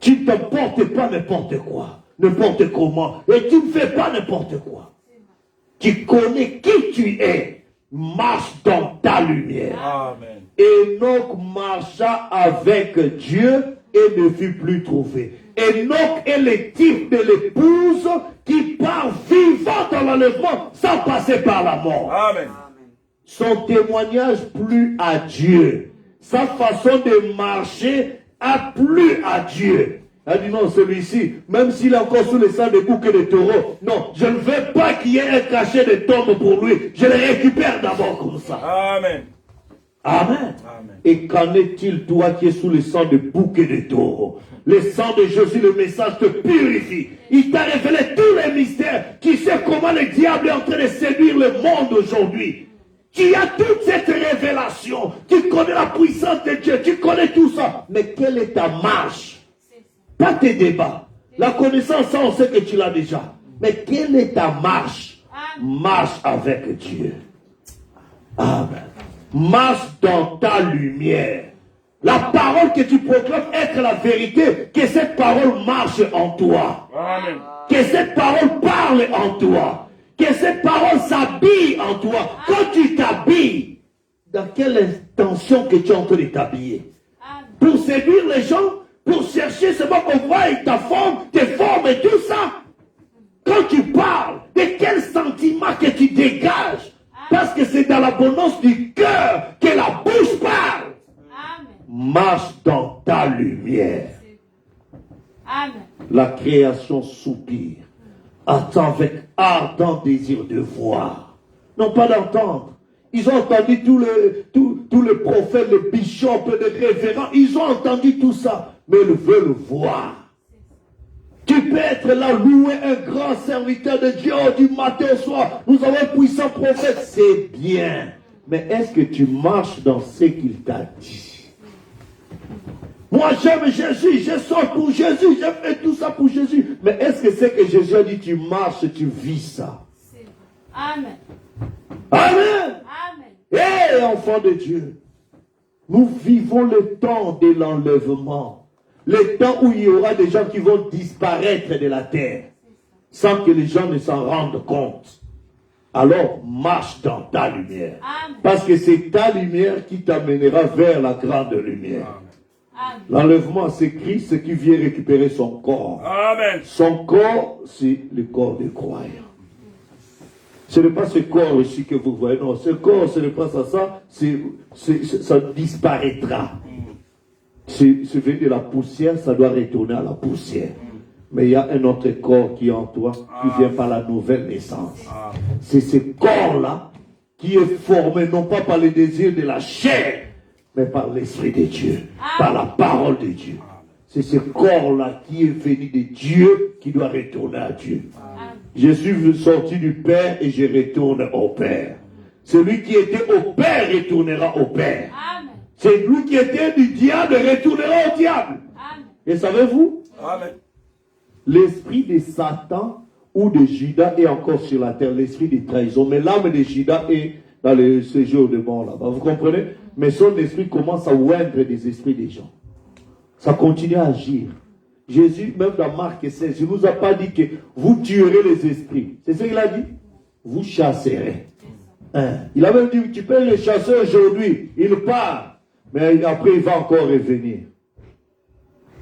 Tu ne te portes pas n'importe quoi, n'importe comment. Et tu ne fais pas n'importe quoi. Tu connais qui tu es. Marche dans ta lumière. Amen. Enoch marcha avec Dieu et ne fut plus trouvé. Enoch est le type de l'épouse qui part vivant dans l'enlèvement sans passer par la mort. Amen. Son témoignage plut à Dieu. Sa façon de marcher a plu à Dieu. Elle dit non, celui-ci, même s'il est encore sous le sang de boucs et de taureaux, non, je ne veux pas qu'il y ait un cachet de tombe pour lui. Je le récupère d'abord comme ça. Amen. Amen. Amen. Et qu'en est-il, toi qui es sous le sang de boucs et de taureaux? Le sang de Jésus, le message te purifie. Il t'a révélé tous les mystères. Tu sais comment le diable est en train de séduire le monde aujourd'hui. Tu as toute cette révélation. Tu connais la puissance de Dieu. Tu connais tout ça. Mais quelle est ta marche? Pas tes débats. La connaissance, ça, on sait que tu l'as déjà. Mais quelle est ta marche? Marche avec Dieu. Amen. Marche dans ta lumière. La parole que tu proclames être la vérité, que cette parole marche en toi. Amen. Que cette parole parle en toi. Que cette parole s'habille en toi. Quand tu t'habilles, dans quelle intention que tu es en train de t'habiller? Pour séduire les gens? Pour chercher seulement qu'on voit ta forme, tes formes et tout ça? Quand tu parles, de quel sentiment que tu dégages? Parce que c'est dans l'abondance du cœur que la bouche parle. Marche dans ta lumière. Amen. La création soupire. Attend avec ardent désir de voir. Non pas d'entendre. Ils ont entendu tous les prophètes, les bishops, les révérends. Ils ont entendu tout ça. Mais ils veulent voir. Tu peux être là, louer un grand serviteur de Dieu du matin au soir. Nous avons un puissant prophète. C'est bien. Mais est-ce que tu marches dans ce qu'il t'a dit? Moi j'aime Jésus, je sors pour Jésus, je fais tout ça pour Jésus. Mais est-ce que c'est que Jésus a dit tu marches, tu vis ça? Amen. Amen. Amen. Hé, enfants de Dieu, nous vivons le temps de l'enlèvement. Le temps où il y aura des gens qui vont disparaître de la terre sans que les gens ne s'en rendent compte. Alors marche dans ta lumière. Amen. Parce que c'est ta lumière qui t'amènera vers la grande lumière. Amen. L'enlèvement, c'est Christ qui vient récupérer son corps. Amen. Son corps, c'est le corps des croyants. Ce n'est pas ce corps ici que vous voyez. Non, ce corps, ce n'est pas ça. Ça disparaîtra. C'est venu de la poussière, ça doit retourner à la poussière. Mais il y a un autre corps qui est en toi, qui vient par la nouvelle naissance. C'est ce corps-là qui est formé non pas par les désirs de la chair, mais par l'Esprit de Dieu, par la parole de Dieu. C'est ce corps-là qui est venu de Dieu qui doit retourner à Dieu. Je suis sorti du Père et je retourne au Père. Celui qui était au Père retournera au Père. Amen. C'est lui qui était du diable retournera au diable. Amen. Et savez-vous, Amen. l'esprit de Satan ou de Judas est encore sur la terre, l'esprit de trahison. Mais l'âme de Judas est dans le séjour de mort là-bas. Vous comprenez? Mais son esprit commence à oindre des esprits des gens. Ça continue à agir. Jésus, même dans Marc 16, il ne nous a pas dit que vous tuerez les esprits. C'est ce qu'il a dit? Vous chasserez. Hein? Il a même dit, tu peux les chasser aujourd'hui. Il part. Mais après, il va encore revenir.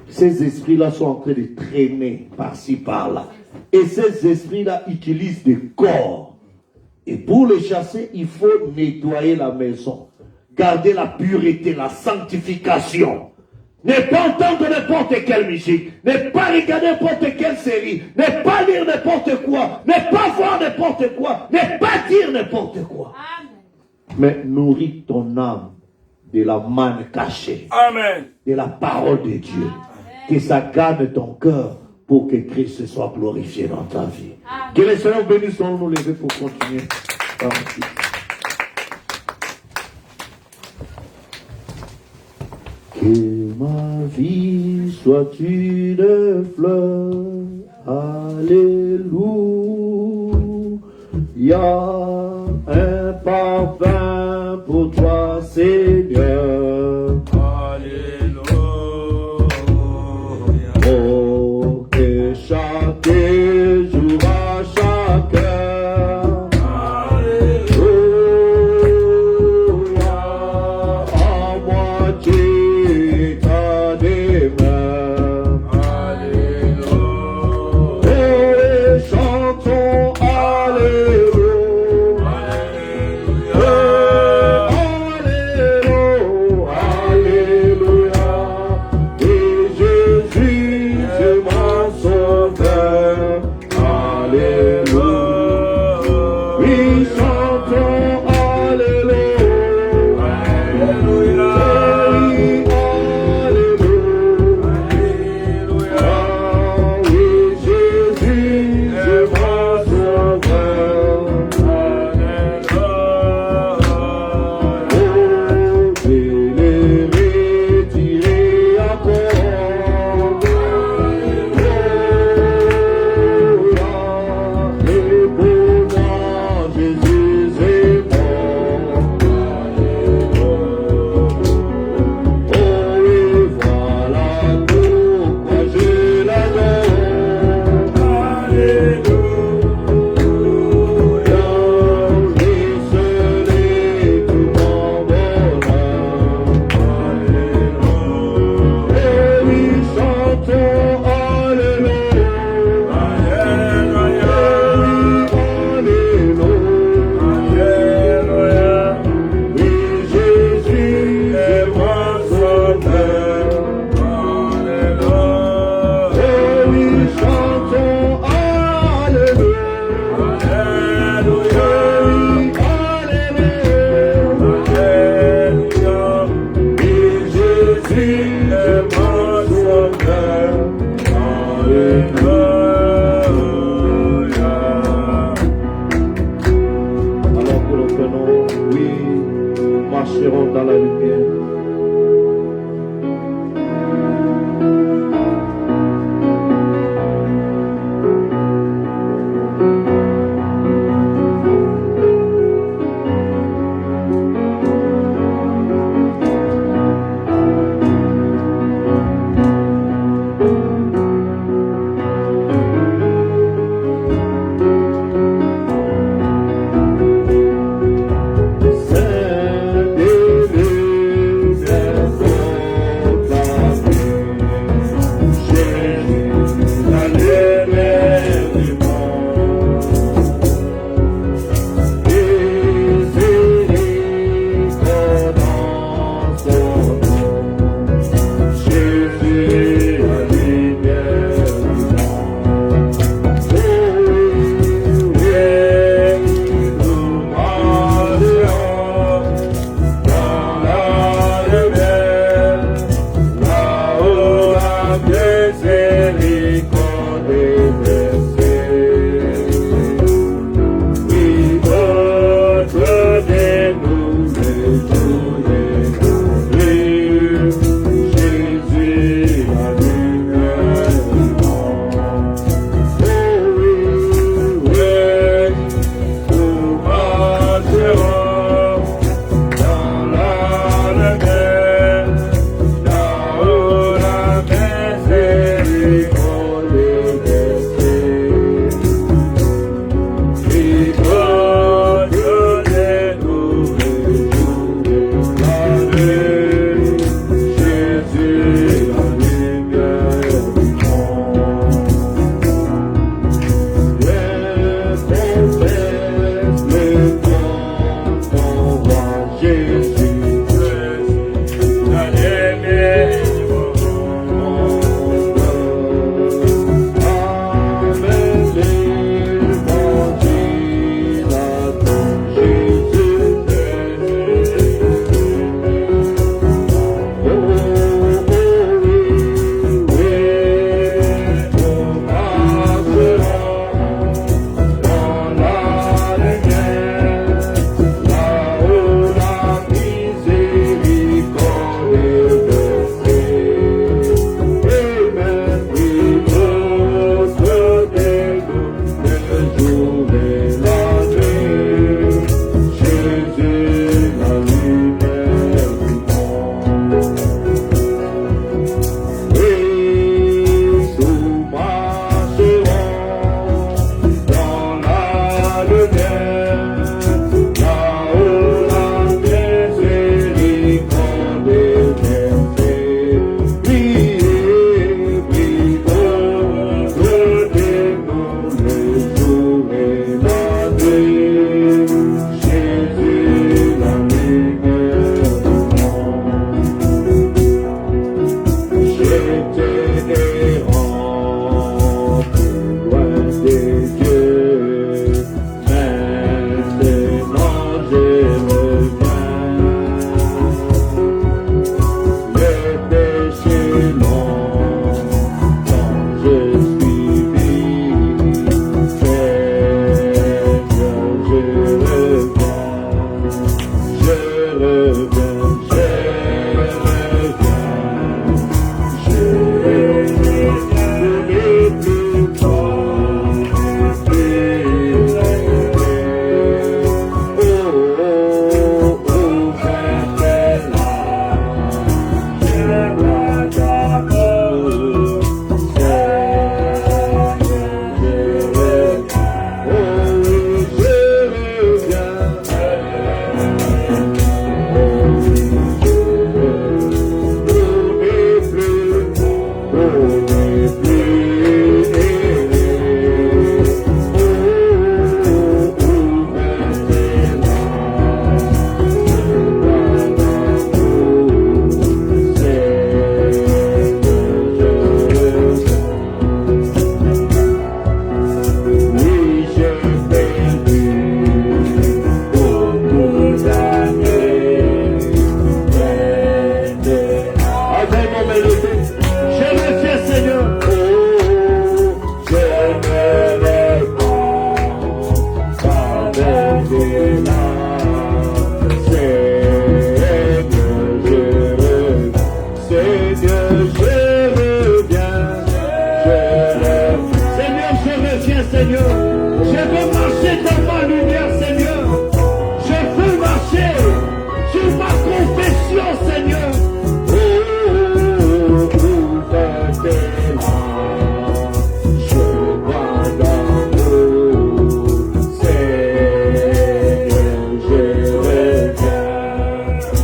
Ces esprits-là sont en train de traîner par-ci, par-là. Et ces esprits-là utilisent des corps. Et pour les chasser, il faut nettoyer la maison. Garder la pureté, la sanctification. Ne pas entendre n'importe quelle musique. Ne pas regarder n'importe quelle série. Ne pas lire n'importe quoi. Ne pas voir n'importe quoi. Ne pas dire n'importe quoi. Amen. Mais nourris ton âme de la manne cachée. Amen. De la parole de Dieu. Que ça garde ton cœur pour que Christ soit glorifié dans ta vie. Amen. Que le Seigneur bénisse, nous lever pour continuer. Que ma vie soit une fleur, alléluia, un parfum pour toi, Seigneur. Alléluia. Oh, que chaque jour à chaque heure, alléluia, à moi tu t'as des mains. Alléluia. Oh, et chantons alléluia. Alléluia. Alléluia.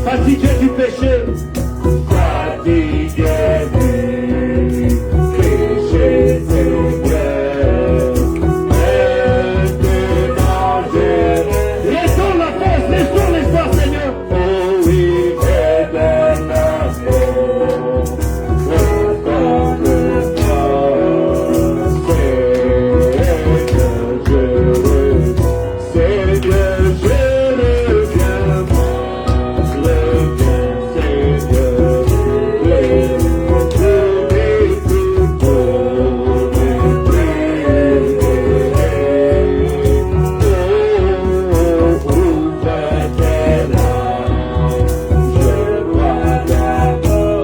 Fatigué du péché, fatigué du péché, Seigneur. Maintenant je laissons la force, laissons l'espoir, Seigneur. Oh oui, éternellement.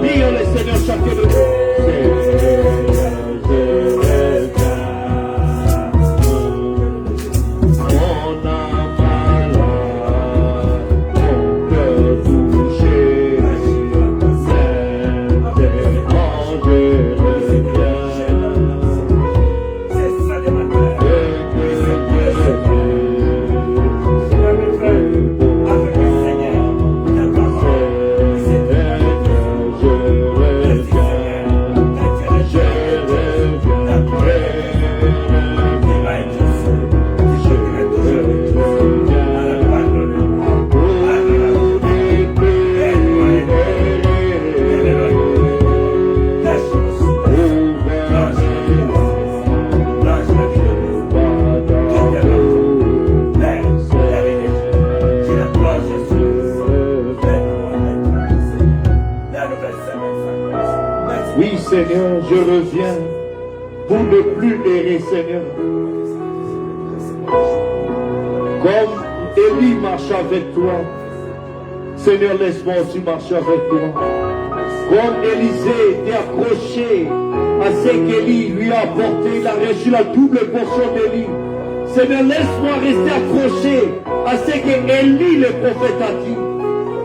Prions le Seigneur chacun de nous. Mon âme malade, mon cœur touché, maintenant je reviens. C'est ça les mains. Avec le Seigneur, la parole, c'est Oui, Seigneur, je reviens pour ne plus errer, Seigneur. Comme Élie marche avec toi, Seigneur, laisse-moi aussi marcher avec toi. Comme Élisée était accroché à ce qu'Élie lui a apporté, il a reçu la double portion d'Élie. Seigneur, laisse-moi rester accroché à ce qu'Élie, le prophète, a dit.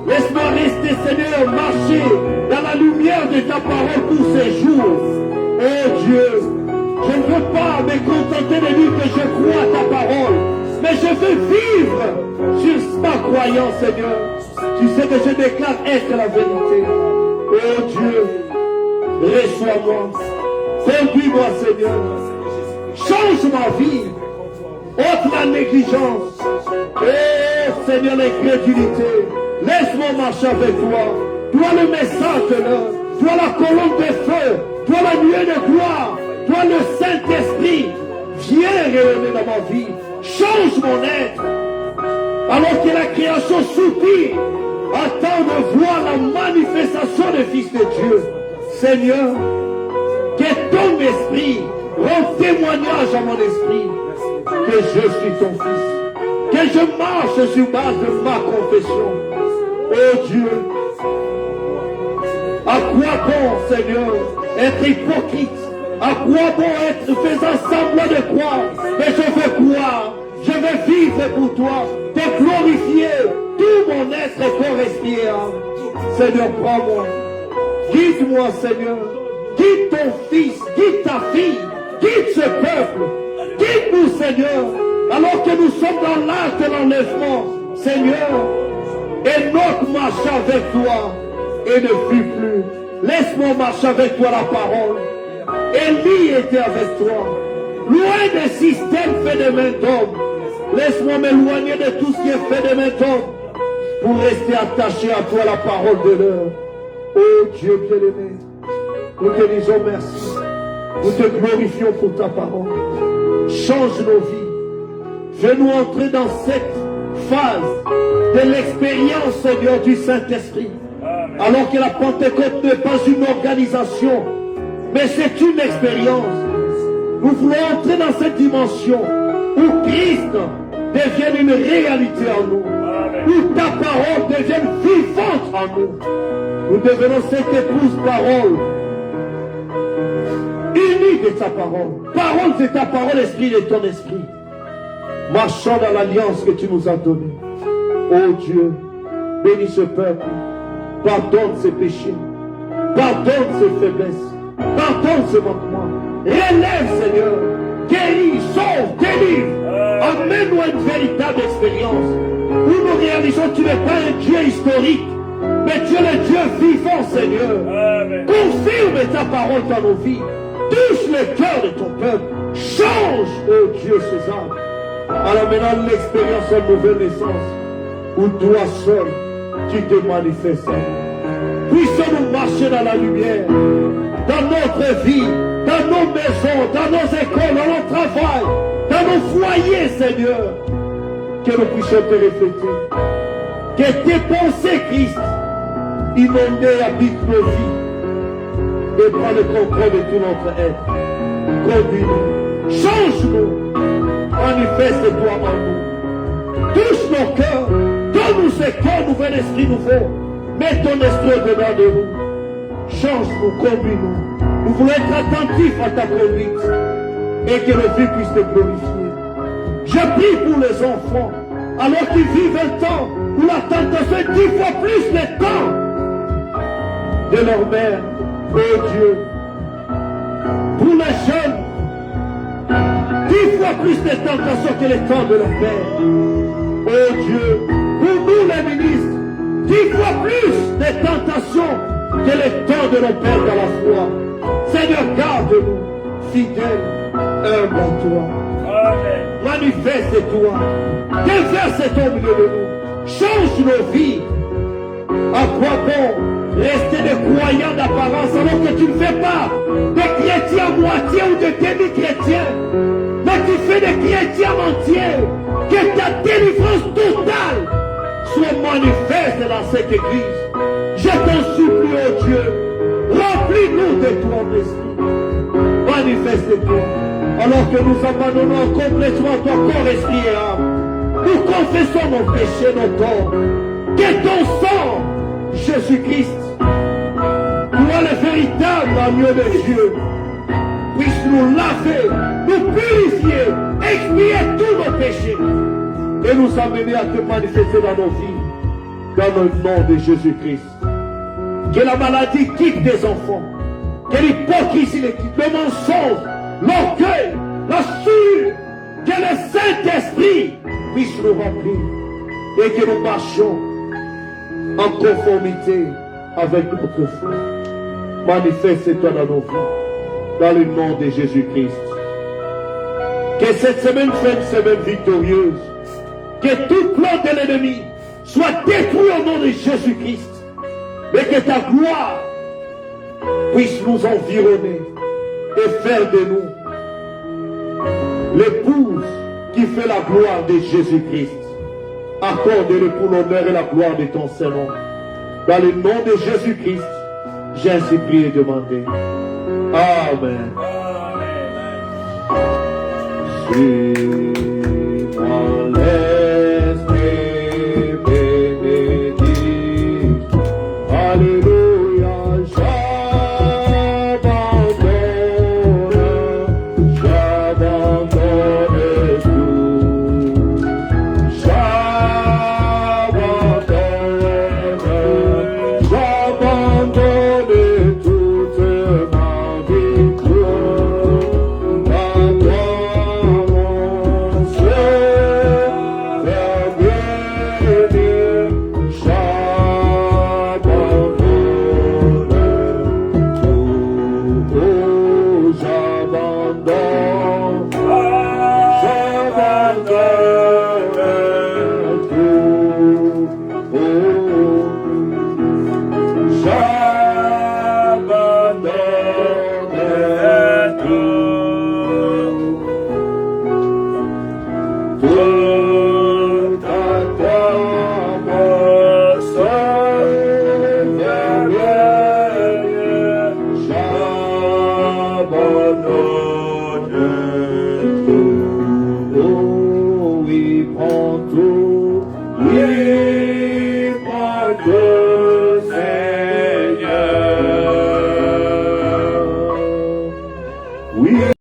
Laisse-moi rester, Seigneur, marcher dans la lumière de ta parole pour ces jours. Oh Dieu, je ne veux pas me contenter de dire que je crois à ta parole, mais je veux vivre sur ma croyance, Seigneur. Tu sais que je déclare être la vérité. Oh Dieu, reçois-moi, conduis-moi, Seigneur. Change ma vie, ôte la négligence. Oh Seigneur, l'incrédulité. Laisse-moi marcher avec toi. Toi le message de l'heure. Toi la colonne de feu. Toi la nuée de gloire. Toi le Saint-Esprit. Viens rayonner dans ma vie. Change mon être. Alors que la création soupire. Attend de voir la manifestation des fils de Dieu. Seigneur, que ton esprit rende témoignage à mon esprit que je suis ton fils. Que je marche sur base de ma confession. Oh Dieu, à quoi bon, Seigneur, être hypocrite? À quoi bon être faisant semblant de croire? Mais je veux croire, je veux vivre pour toi, te glorifier, tout mon être et corps respire. Seigneur, prends-moi, guide-moi, Seigneur, guide ton fils, guide ta fille, guide ce peuple, guide-nous, Seigneur, alors que nous sommes dans l'âge de l'enlèvement, Seigneur. Enoch marche avec toi et ne fuit plus. Laisse-moi marcher avec toi la parole. Élie était avec toi. Loin des systèmes faits de main d'homme. Laisse-moi m'éloigner de tout ce qui est fait de main d'homme pour rester attaché à toi la parole de l'heure. Oh Dieu bien-aimé, nous te disons merci. Nous te glorifions pour ta parole. Change nos vies. Fais-nous entrer dans cette phase de l'expérience, Seigneur, du Saint-Esprit. Alors que la Pentecôte n'est pas une organisation, mais c'est une expérience. Nous voulons entrer dans cette dimension où Christ devienne une réalité en nous, où ta parole devienne vivante en nous. Nous devenons cette épouse parole, unie de ta parole. Parole de ta parole, esprit de ton esprit. Marchons dans l'alliance que tu nous as donnée. Oh Dieu, bénis ce peuple. Pardonne ses péchés. Pardonne ses faiblesses. Pardonne ce manquement. Relève, Seigneur. Guéris, sauve, délivre. Amène-nous à une véritable expérience où nous réalisons que tu n'es pas un Dieu historique, mais tu es le Dieu vivant, Seigneur. Amen. Confirme ta parole dans nos vies. Touche le cœur de ton peuple. Change, oh Dieu, ces âmes. Alors maintenant, l'expérience de nouvelle naissance, où toi seul, tu te manifestes. Puissons-nous marcher dans la lumière, dans notre vie, dans nos maisons, dans nos écoles, dans nos travail, dans nos foyers, Seigneur. Que nous puissions te refléter. Que tes pensées, Christ, inondées, habitent nos vies. Et prends le contrôle de tout notre être. Conduis-nous. Change-nous. Manifeste-toi en nous. Touche nos cœurs. Donne-nous ce cœur nouvel, esprit nouveau. Mets ton esprit au-dedans de nous. Change-nous, conduis-nous. Nous voulons être attentifs à ta conduite. Et que nos vies puissent te glorifier. Je prie pour les enfants. Alors qu'ils vivent un temps où la tentation est 10 fois plus le temps de leur mère. Oh Dieu. Pour les jeunes, 10 fois plus de tentations que le temps de leur père. Oh Dieu, pour nous les ministres, 10 fois plus de tentations que le temps de nos pères dans la foi. Seigneur, garde-nous, fidèles, humbles à toi. Amen. Manifeste-toi, déverse-toi au milieu de nous, change nos vies. À quoi bon rester des croyants d'apparence alors que tu ne fais pas des chrétiens à moitié ou de demi-chrétiens, mais tu fais des chrétiens entiers, que ta délivrance totale soit manifeste dans cette église. Je t'en supplie, oh Dieu, remplis-nous de ton esprit, manifeste-toi, alors que nous abandonnons complètement ton corps, esprit et âme. Nous confessons nos péchés, nos torts, que ton sang, Jésus-Christ, toi le véritable agneau de Dieu, puisse nous laver, nous purifier, expier tous nos péchés et nous amener à te manifester dans nos vies, dans le nom de Jésus-Christ. Que la maladie quitte tes enfants, que l'hypocrisie les quitte, le mensonge, l'orgueil, la souillure, que le Saint-Esprit puisse nous remplir et que nous marchions en conformité avec notre foi. Manifeste-toi dans nos vies, dans le nom de Jésus-Christ. Que cette semaine soit une semaine victorieuse. Que tout plan de l'ennemi soit détruit au nom de Jésus-Christ. Mais que ta gloire puisse nous environner et faire de nous l'épouse qui fait la gloire de Jésus-Christ. Accorde-le pour l'honneur et la gloire de ton Seigneur. Dans le nom de Jésus-Christ, j'ai ainsi prié et demandé. Amen. Amen.